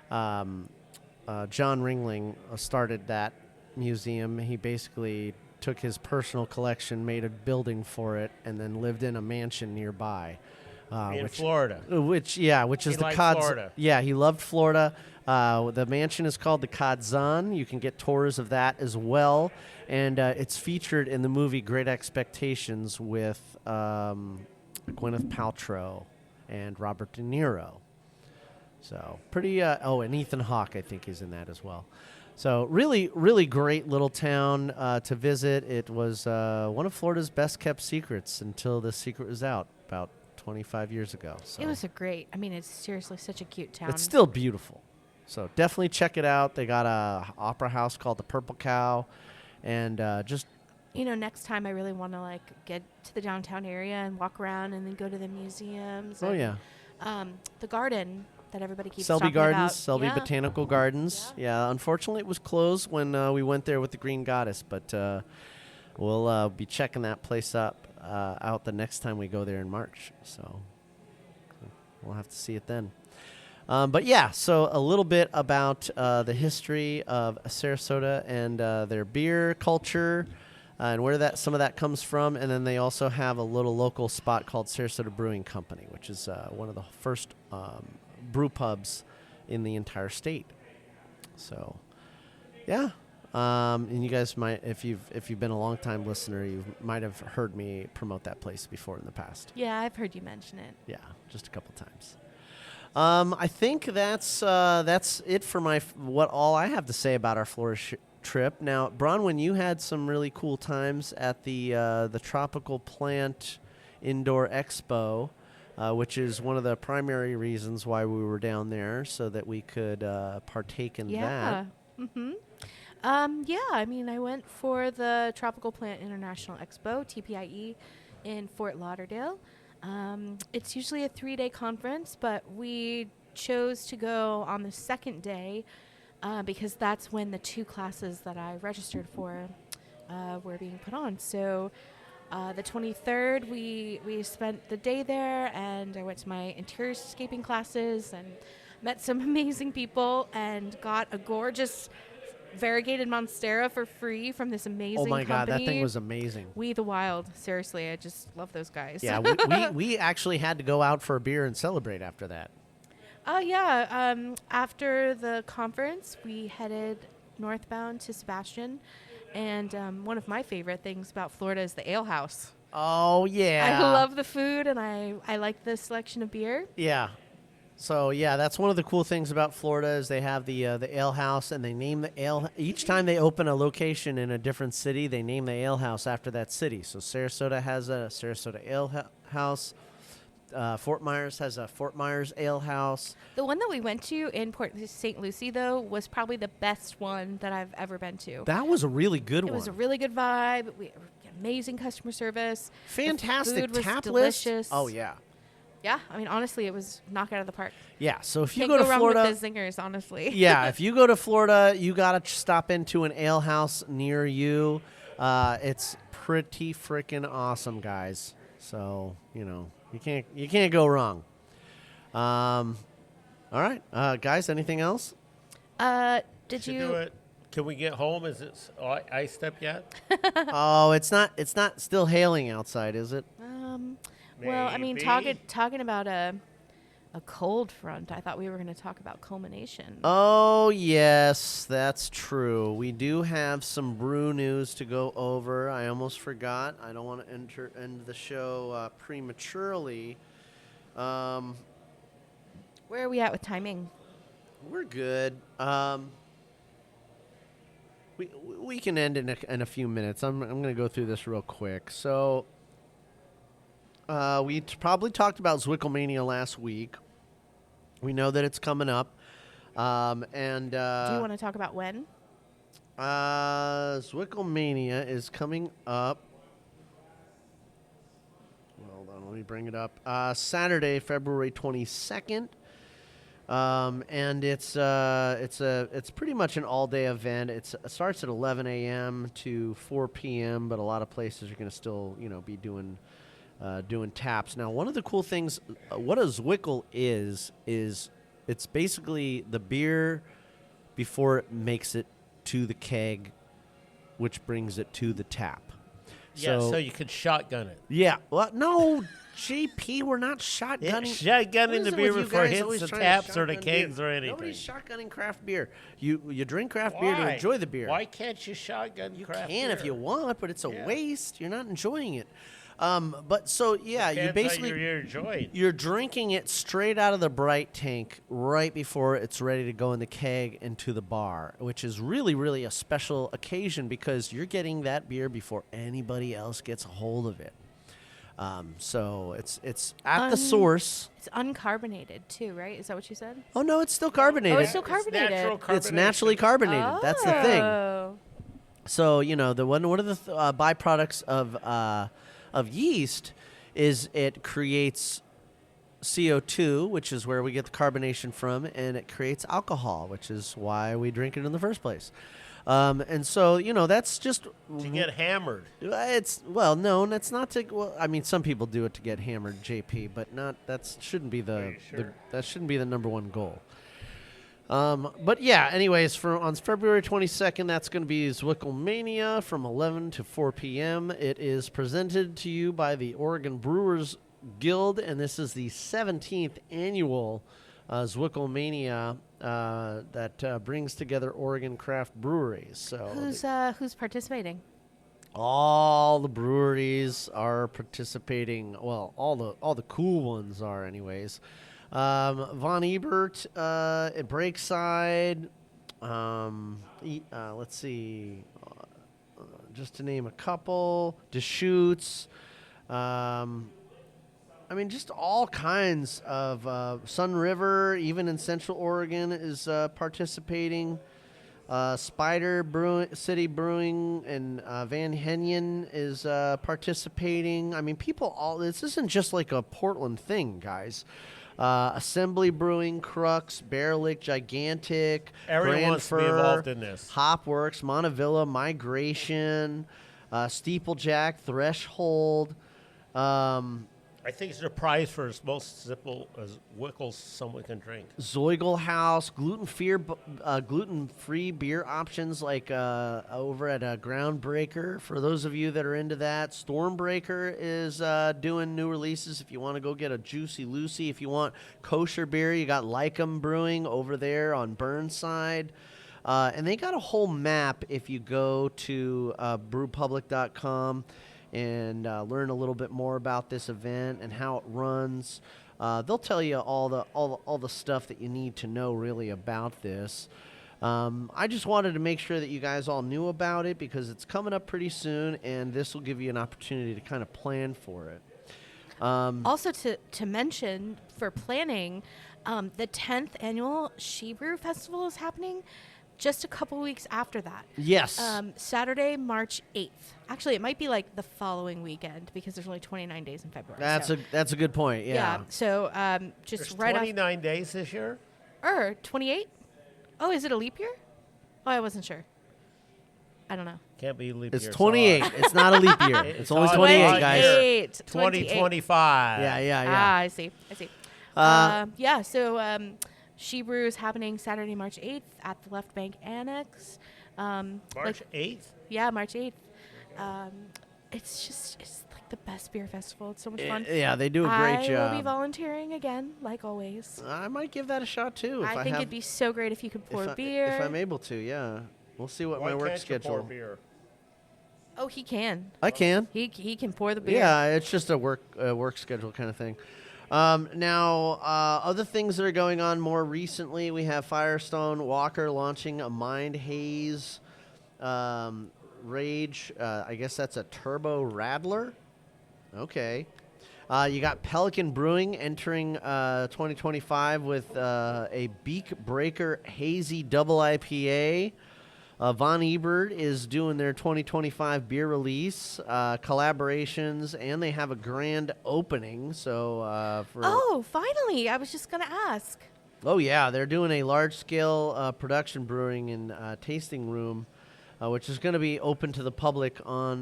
John Ringling started that museum. He basically took his personal collection, made a building for it, and then lived in a mansion nearby. In Florida. Which is the liked Cod. Florida. Yeah, he loved Florida. The mansion is called the Codzon. You can get tours of that as well. And it's featured in the movie Great Expectations with Gwyneth Paltrow and Robert De Niro. So pretty, and Ethan Hawke, I think, is in that as well. So really, really great little town to visit. It was one of Florida's best kept secrets until the secret was out about 25 years ago. So It was it's seriously such a cute town. it's still beautiful. So definitely check it out. They got a opera house called the Purple Cow, and just next time I really want to get to the downtown area and walk around and then go to the museums. oh and, yeah, the garden that everybody keeps Selby talking Gardens, about. Selby Yeah. Botanical Gardens. Yeah, unfortunately it was closed when we went there with the Green Goddess, but we'll be checking that place out the next time we go there in March. So we'll have to see it then. But yeah, so a little bit about the history of Sarasota and their beer culture and where some of that comes from. And then they also have a little local spot called Sarasota Brewing Company, which is one of the first brew pubs in the entire state. So, yeah. And you guys might, if you've been a long time listener, you might have heard me promote that place before in the past. Yeah, I've heard you mention it. Yeah, just a couple times. I think that's it for what all I have to say about our Florida trip. Now, Bronwyn, you had some really cool times at the Tropical Plant Indoor Expo, which is one of the primary reasons why we were down there, so that we could partake in that. Yeah. Mm-hmm. I went for the Tropical Plant International Expo, TPIE, in Fort Lauderdale. It's usually a 3-day conference, but we chose to go on the 2nd day because that's when the 2 classes that I registered for were being put on. So the 23rd, we spent the day there, and I went to my interior scaping classes and met some amazing people and got a gorgeous variegated Monstera for free from this amazing company. Oh my God, that thing was amazing. We the Wild. Seriously, I just love those guys. Yeah, we actually had to go out for a beer and celebrate after that. After the conference, we headed northbound to Sebastian, and one of my favorite things about Florida is the ale house. Oh, yeah. I love the food, and I like the selection of beer. Yeah. So, yeah, that's one of the cool things about Florida is they have the ale house, and they name the ale. Each time they open a location in a different city, they name the ale house after that city. So Sarasota has a Sarasota Ale House. Fort Myers has a Fort Myers Ale House. The one that we went to in Port St. Lucie, though, was probably the best one that I've ever been to. That was a really good one. It was a really good vibe. Amazing customer service. Fantastic tap delicious. list. Oh, yeah. Yeah, honestly, it was knock out of the park. Yeah, so if you Can't go to wrong Florida, with the zingers, honestly. Yeah, if you go to Florida, you got to stop into an ale house near you. It's pretty freaking awesome, guys. So, you can't go wrong. All right, guys, anything else? Did you do it. Can we get home? Is it iced up yet? Oh, it's not. It's not still hailing outside, is it? Well, I mean, Maybe. talking about a cold front, I thought we were going to talk about culmination. Oh, yes, that's true. We do have some brew news to go over. I almost forgot. I don't want to end the show prematurely. Where are we at with timing? We're good. We can end in a few minutes. I'm going to go through this real quick. So we probably talked about Zwickelmania last week. We know that it's coming up. Do you want to talk about when? Zwickelmania is coming up. Hold on, let me bring it up. Saturday, February 22nd. And it's pretty much an all-day event. It starts at 11 a.m. to 4 p.m., but a lot of places are going to still, be doing taps. Now, one of the cool things, what a Zwickel is it's basically the beer before it makes it to the keg, which brings it to the tap. Yeah, so you could shotgun it. Yeah. Well, no, JP, we're not shotgunning. Shotgunning the beer before it hits the taps or the kegs or anything. Nobody's shotgunning craft beer. You drink craft beer to enjoy the beer. Why can't you shotgun craft beer? You can if you want, but it's a waste. You're not enjoying it. But so yeah, you basically you're drinking it straight out of the bright tank right before it's ready to go in the keg into the bar, which is really, really a special occasion because you're getting that beer before anybody else gets a hold of it. So it's at the source. It's uncarbonated too, right? Is that what you said? Oh no, it's still carbonated. Oh, it's still carbonated. It's naturally carbonated. Oh. That's the thing. So the one of the byproducts of yeast is it creates CO2, which is where we get the carbonation from, and it creates alcohol, which is why we drink it in the first place. And so, that's just to get hammered. No, that's not to. Well, I mean, some people do it to get hammered, JP, but not. That shouldn't be the number one goal. But yeah, anyways, on February 22nd, that's going to be Zwickelmania from 11 to 4 p.m. It is presented to you by the Oregon Brewers Guild, and this is the 17th annual Zwickelmania that brings together Oregon craft breweries. So who's participating? All the breweries are participating. Well, all the cool ones are, anyways. Von Ebert at Breakside. Let's see. Just to name a couple. Deschutes. Just all kinds of Sun River, even in Central Oregon, is participating. Spider City Brewing and Van Henyen is participating. I mean, this isn't just like a Portland thing, guys. Assembly Brewing, Crux, Bear Lake, Gigantic, Everyone wants to be involved in this. Hopworks, Montevilla, Migration, Steeplejack, Threshold. I think it's a prize for as most Wickles someone can drink. Zeugel House, gluten-free beer options like over at Groundbreaker. For those of you that are into that, Stormbreaker is doing new releases. If you want to go get a Juicy Lucy, if you want kosher beer, you got Lycum Brewing over there on Burnside. And they got a whole map if you go to brewpublic.com. and learn a little bit more about this event and how it runs. They'll tell you all the stuff that you need to know really about this. I just wanted to make sure that you guys all knew about it because it's coming up pretty soon, and this will give you an opportunity to kind of plan for it. Also to mention for planning, the 10th annual She Brew Festival is happening just a couple weeks after that. Yes. Saturday, March 8th. Actually, it might be like the following weekend because there's only 29 days in February. That's a good point. Yeah. So just there's right 29 days this year? 28? Oh, is it a leap year? Oh, I wasn't sure. I don't know. Can't be a leap it's year. It's 28. It's not a leap year. It's only 28, guys. 2025. Yeah. I see. So She Brew is happening Saturday, March 8th at the Left Bank Annex. March 8th? Yeah, March 8th. It's like the best beer festival. It's so much fun. Yeah, they do a great job. I will be volunteering again, like always. I might give that a shot too. I think it'd be so great if you could pour beer. If I'm able to, yeah. We'll see what Why my work can't you schedule. pour beer? Oh, he can. I can. He can pour the beer. Yeah, it's just a work schedule kind of thing. Now, other things that are going on more recently, we have Firestone Walker launching a Mind Haze Rage. I guess that's a Turbo Radler. Okay. You got Pelican Brewing entering 2025 with a Beak Breaker Hazy Double IPA. Von Ebert is doing their 2025 beer release, collaborations, and they have a grand opening. So Oh, finally! I was just gonna ask. Oh yeah, they're doing a large-scale production brewing and tasting room, which is going to be open to the public on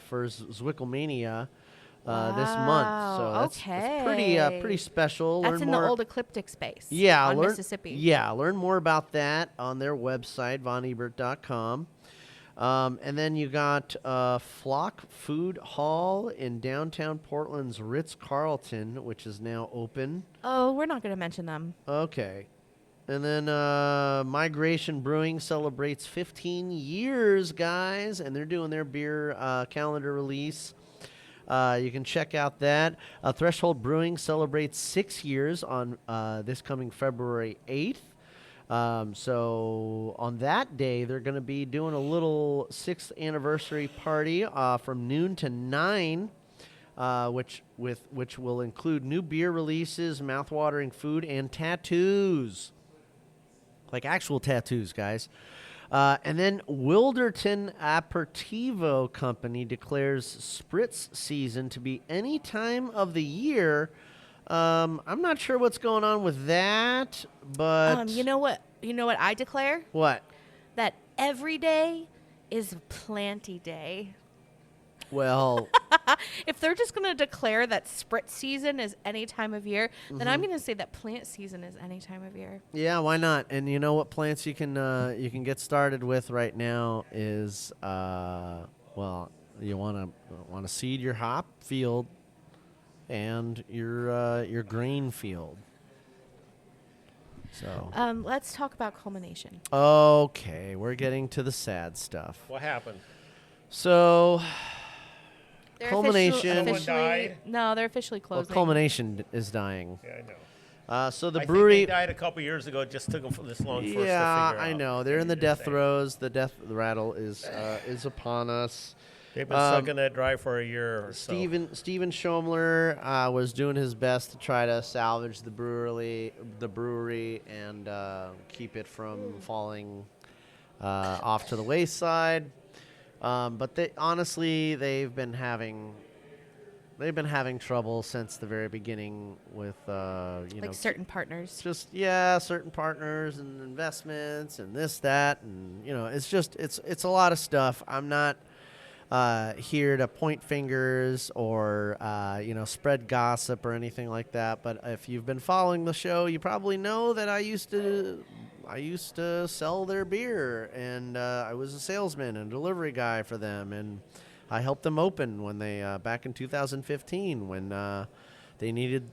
for Zwickelmania this month. So that's pretty special. That's learn in more, the old Ecliptic space. yeah, on learn, Mississippi. Yeah, learn more about that on their website, vonebert.com. And then you got Flock Food Hall in downtown Portland's Ritz-Carlton, which is now open. Oh, we're not going to mention them. Okay. And then Migration Brewing celebrates 15 years, guys, and they're doing their beer calendar release. You can check out that. Threshold Brewing celebrates 6 years on this coming February 8th. So on that day, they're going to be doing a little 6th anniversary party from noon to 9, which will include new beer releases, mouthwatering food, and tattoos. Like actual tattoos, guys. And then Wilderton Aperitivo Company declares spritz season to be any time of the year. I'm not sure what's going on with that, but You know what I declare? What? That every day is Planty Day. Well, if they're just going to declare that spritz season is any time of year, then I'm going to say that plant season is any time of year. yeah, why not? And you know what plants you can get started with right now is you want to seed your hop field and your grain field. So Let's talk about culmination. okay, we're getting to the sad stuff. What happened? So They're culmination. Someone died? No, they're officially Well, closing. culmination is dying. Yeah, I know. So the I brewery think they died a couple years ago. It just took them this long for us to figure yeah, out. I know. They're in the death throes. The death rattle is upon us. They've been sucking that dry for a year or so. Steven Schomler was doing his best to try to salvage the brewery and keep it from falling off to the wayside. But they've been having trouble since the very beginning with certain partners. Just certain partners and investments and this, that, and it's a lot of stuff. I'm not here to point fingers or spread gossip or anything like that. But if you've been following the show, you probably know that I used to sell their beer, and I was a salesman and delivery guy for them, and I helped them open when they back in 2015 when they needed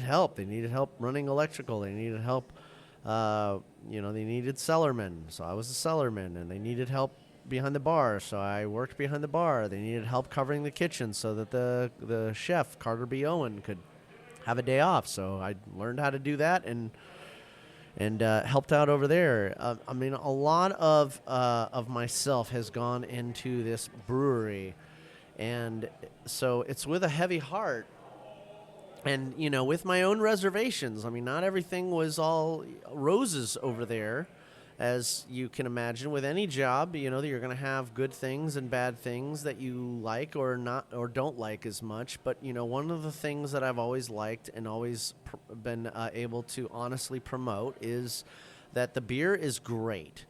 help. They needed help running electrical. They needed help. They needed cellarmen, so I was a cellarman, and they needed help behind the bar, so I worked behind the bar. They needed help covering the kitchen so that the chef Carter B. Owen could have a day off. So I learned how to do that and helped out over there. A lot of myself has gone into this brewery, and so it's with a heavy heart. And with my own reservations. Not everything was all roses over there. As you can imagine, with any job, you're going to have good things and bad things that you like or not or don't like as much. But one of the things that I've always liked and always been able to honestly promote is that the beer is great,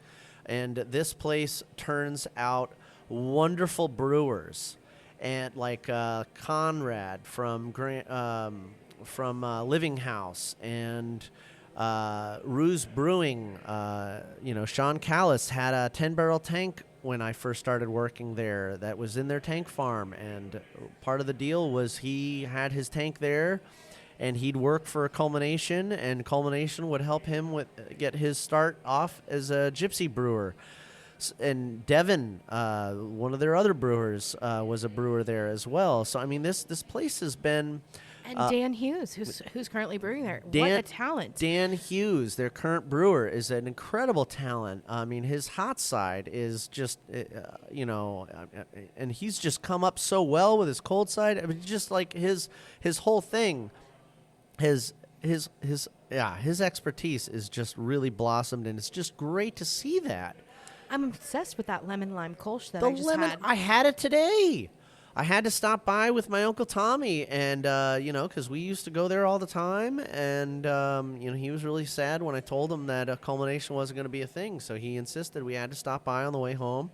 and this place turns out wonderful brewers, and like Conrad from Living House and. Ruse Brewing, Sean Callis had a 10-barrel tank when I first started working there that was in their tank farm. And part of the deal was he had his tank there, and he'd work for Culmination, and Culmination would help him get his start off as a gypsy brewer. And Devin, one of their other brewers, was a brewer there as well. So, I mean, this place has been... And Dan Hughes, who's currently brewing there. What a talent. Dan Hughes, their current brewer, is an incredible talent. I mean, his hot side is just, and he's just come up so well with his cold side. I mean, just like his whole thing, his expertise is just really blossomed, and it's just great to see that. I'm obsessed with that lemon lime Kolsch that I just had. I had it today. I had to stop by with my Uncle Tommy, and, because we used to go there all the time, and, he was really sad when I told him that Culmination wasn't going to be a thing, so he insisted we had to stop by on the way home,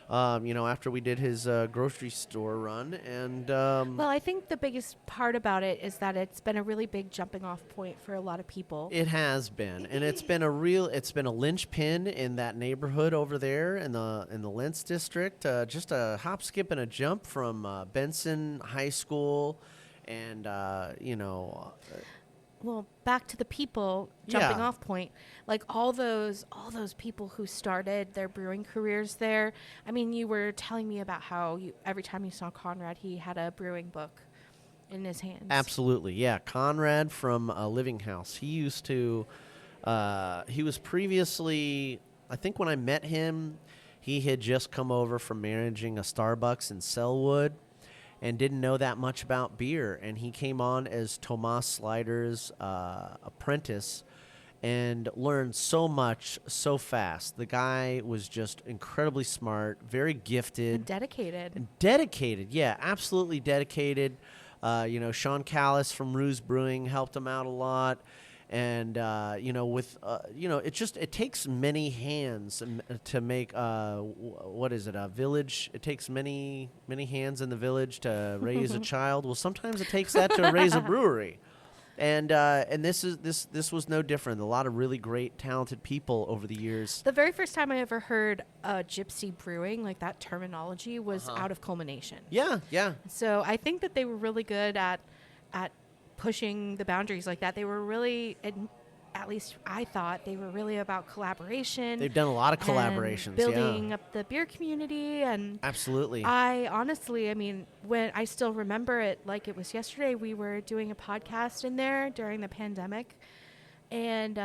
after we did his grocery store run, and... well, I think the biggest part about it is that it's been a really big jumping-off point for a lot of people. It has been, and it's been a linchpin in that neighborhood over there in the Lentz district. Just a hop, skip, and a jump from Benson High School, and well, back to the people jumping off point, like all those people who started their brewing careers there. I mean, you were telling me about how every time you saw Conrad, he had a brewing book in his hands. Absolutely, yeah. Conrad from Living House. He used to. He was previously, I think, when I met him, he had just come over from managing a Starbucks in Selwood, and didn't know that much about beer. And he came on as Tomas Slider's apprentice and learned so much so fast. The guy was just incredibly smart, very gifted. And dedicated, yeah, absolutely dedicated. Sean Callis from Ruse Brewing helped him out a lot. And, it takes many hands to make, a village? It takes many, many hands in the village to raise a child. Well, sometimes it takes that to raise a brewery. And this was no different. A lot of really great, talented people over the years. The very first time I ever heard gypsy brewing, like that terminology, was out of Culmination. Yeah, yeah. So I think that they were really good at pushing the boundaries like that. They were really, at least I thought, they were really about collaboration. They've done a lot of collaborations, building up the beer community. And absolutely. I honestly, when I still remember it like it was yesterday, we were doing a podcast in there during the pandemic, and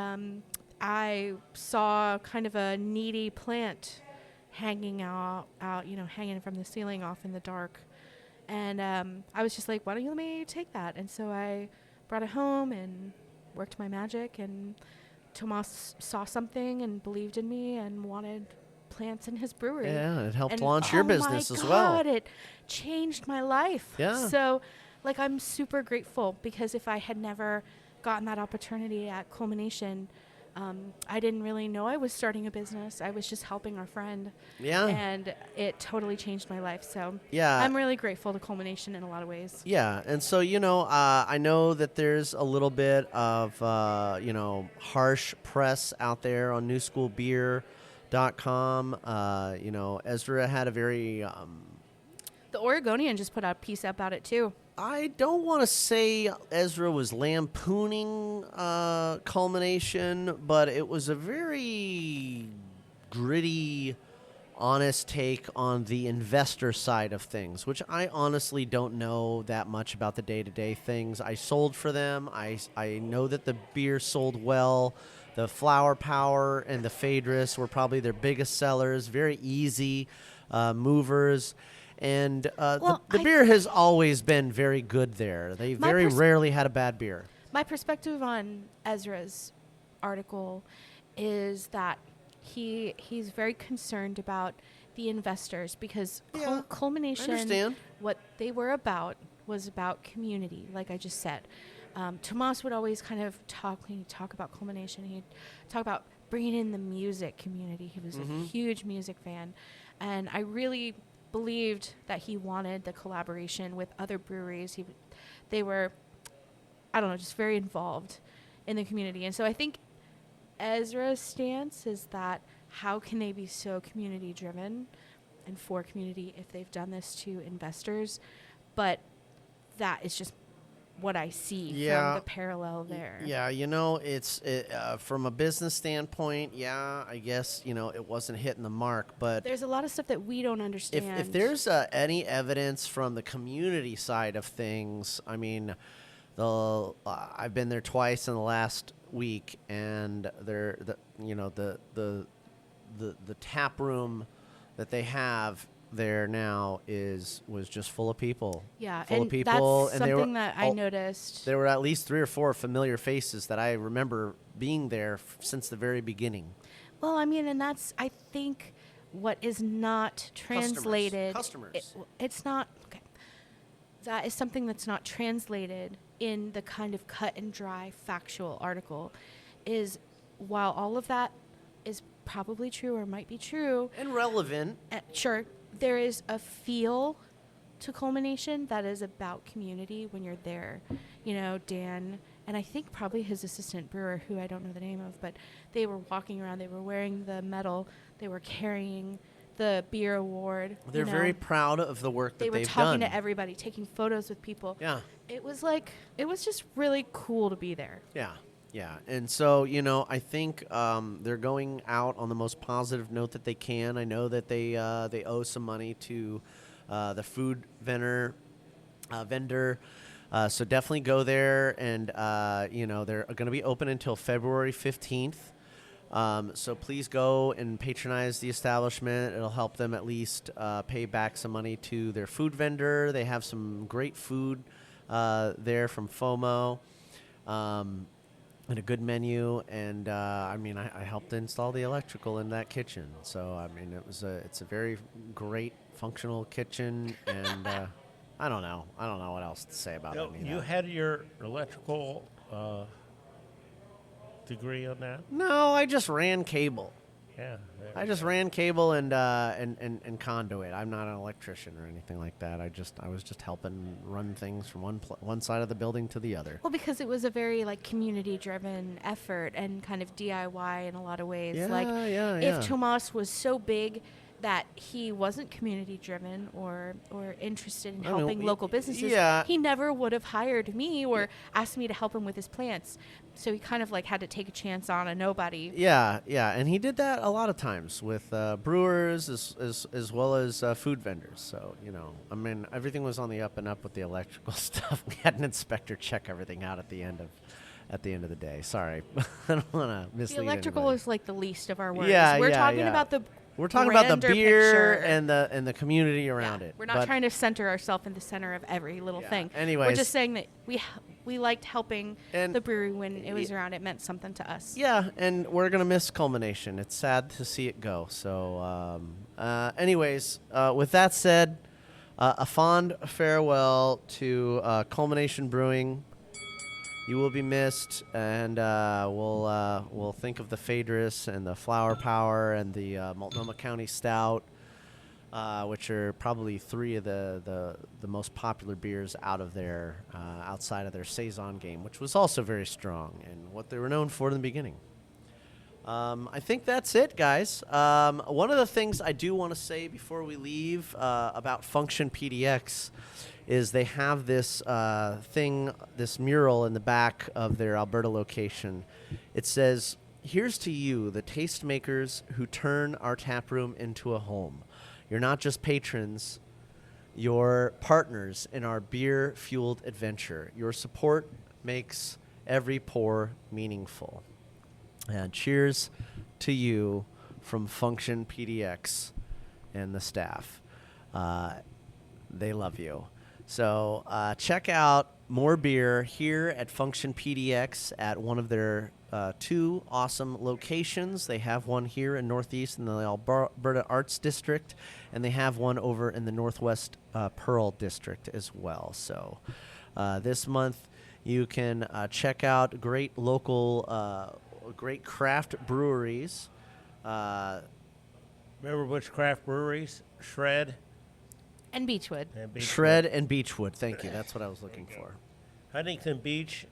I saw kind of a needy plant hanging out, hanging from the ceiling off in the dark. And I was just like, why don't you let me take that? And so I brought it home and worked my magic. And Tomas saw something and believed in me and wanted plants in his brewery. Yeah, it helped launch your business as well. Oh, my God, it changed my life. Yeah. So, I'm super grateful, because if I had never gotten that opportunity at Culmination, I didn't really know I was starting a business. I was just helping our friend. Yeah. And it totally changed my life. So yeah, I'm really grateful to Culmination in a lot of ways. Yeah. And so, I know that there's a little bit of, harsh press out there on newschoolbeer.com. Ezra had a very... the Oregonian just put out a piece about it, too. I don't want to say Ezra was lampooning Culmination, but it was a very gritty, honest take on the investor side of things, which I honestly don't know that much about the day-to-day things. I sold for them. I know that the beer sold well. The Flower Power and the Phaedrus were probably their biggest sellers, very easy movers. And the beer has always been very good there. They very rarely had a bad beer. My perspective on Ezra's article is that he's very concerned about the investors, because Culmination, what they were about was about community, like I just said. Tomas would always kind of talk about Culmination. He'd talk about bringing in the music community. He was a huge music fan. And I really believed that he wanted the collaboration with other breweries. They were, I don't know, just very involved in the community. And so I think Ezra's stance is that how can they be so community driven and for community if they've done this to investors? But that is just what I see from the parallel there. Yeah, it's from a business standpoint, I guess, it wasn't hitting the mark, but There's a lot of stuff that we don't understand. if there's any evidence from the community side of things, I mean, I've been there twice in the last week, and the tap room that they have there now was just full of people. Yeah, full and of people, that's and they something were that I noticed. There were at least 3 or 4 familiar faces that I remember being there since the very beginning. Well, I mean, and that's, I think, what is not translated. Customers. It's not, okay. That is something that's not translated in the kind of cut and dry factual article, is while all of that is probably true or might be true. And relevant. Sure. There is a feel to Culmination that is about community when you're there. Dan, and I think probably his assistant brewer, who I don't know the name of, but they were walking around. They were wearing the medal. They were carrying the beer award. They're very proud of the work that they've done. They were talking to everybody, taking photos with people. Yeah. It was just really cool to be there. Yeah. Yeah, and so, I think they're going out on the most positive note that they can. I know that they owe some money to the food vendor. So definitely go there, and, they're going to be open until February 15th. So please go and patronize the establishment. It'll help them at least pay back some money to their food vendor. They have some great food there from FOMO. And a good menu, and I helped install the electrical in that kitchen. So it's a very great functional kitchen, and I don't know what else to say about it. You had your electrical degree on that? No, I just ran cable. Yeah. I just ran cable and conduit. I'm not an electrician or anything like that. I was just helping run things from one side of the building to the other. Well, because it was a very community-driven effort and kind of DIY in a lot of ways. Yeah, If Tomas was so big that he wasn't community-driven or interested in helping local businesses, he never would have hired me or asked me to help him with his plants. So he kind of had to take a chance on a nobody. Yeah, and he did that a lot of times with brewers as well as food vendors. So everything was on the up and up with the electrical stuff. We had an inspector check everything out at the end of the day. Sorry, I don't want to mislead The electrical anybody. is the least of our worries. We're talking about the We're talking about the grander beer picture. and the community around it. We're not trying to center ourselves in the center of every little thing. Anyways. We're just saying that we liked helping And the brewery when it was around. It meant something to us. Yeah, and we're going to miss Culmination. It's sad to see it go. So, with that said, a fond farewell to Culmination Brewing. You will be missed, and we'll think of the Phaedrus and the Flower Power and the Multnomah County Stout, which are probably 3 of the most popular beers outside of their Saison game, which was also very strong and what they were known for in the beginning. I think that's it, guys. One of the things I do want to say before we leave about Function PDX is they have this this mural in the back of their Alberta location. It says, "Here's to you, the tastemakers who turn our tap room into a home. You're not just patrons, you're partners in our beer-fueled adventure. Your support makes every pour meaningful." And cheers to you from Function PDX and the staff. They love you. So check out more beer here at Function PDX at one of their 2 awesome locations. They have one here in Northeast in the Alberta Arts District, and they have one over in the Northwest Pearl District as well. So this month you can check out great local, great craft breweries. Remember which craft breweries? Shred And Beachwood. Shred and Beachwood. Thank you. That's what I was looking for. Huntington Beach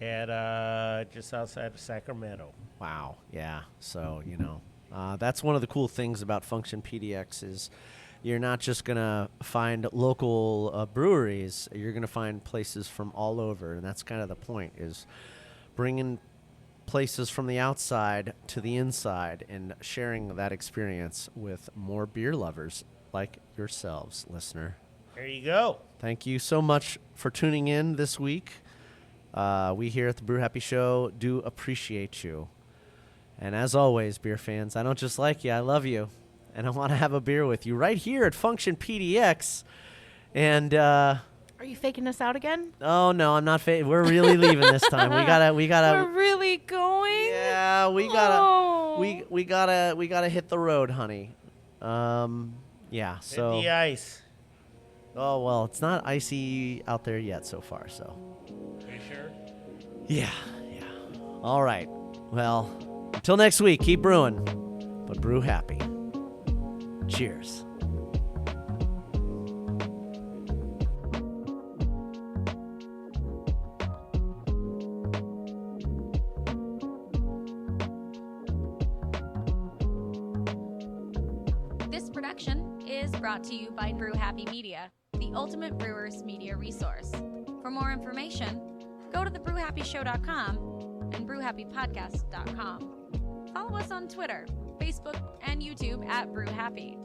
at just outside of Sacramento. Wow. Yeah. So, that's one of the cool things about Function PDX is you're not just going to find local breweries. You're going to find places from all over. And that's kind of the point, is bringing places from the outside to the inside and sharing that experience with more beer lovers like yourselves, listener. There you go. Thank you so much for tuning in this week. We here at the Brew Happy Show do appreciate you. And as always, beer fans, I don't just like you, I love you. And I want to have a beer with you right here at Function PDX. And Are you faking us out again? oh no, I'm not. We're really leaving this time. We gotta. We're really going. Yeah, we gotta. Oh. We gotta hit the road, honey. Yeah. So. Hit the ice. Oh well, it's not icy out there yet so far. So. Are you sure? Yeah. All right. Well, until next week, keep brewing, but brew happy. Cheers. This production is brought to you by Brew Happy Media, the ultimate brewers media resource. For more information, go to thebrewhappyshow.com and brewhappypodcast.com. Follow us on Twitter, Facebook, and YouTube at Brew Happy.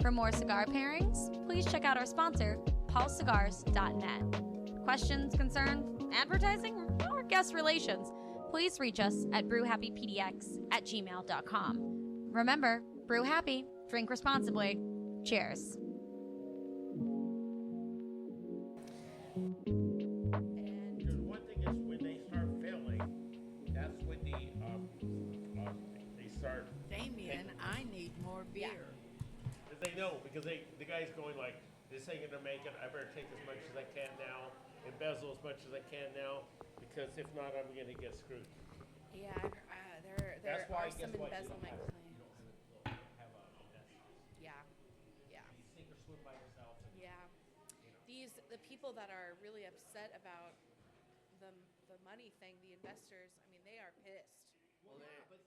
For more cigar pairings, please check out our sponsor, paulcigars.net. Questions, concerns, advertising, or guest relations, please reach us at brewhappypdx@gmail.com. Remember, brew happy, drink responsibly. Cheers. Because one thing is when they start filming, that's when they start. Damian, I need more beer. Because they know, because the guy's going like, this ain't gonna make it. I better take as much as I can now, embezzle as much as I can now, because if not, I'm gonna get screwed. Yeah, there That's why are I guess some why you embezzlement don't claims. Yeah. You sink or swim by yourself. Yeah. The people that are really upset about the money thing, the investors, I mean, they are pissed. Well, yeah, but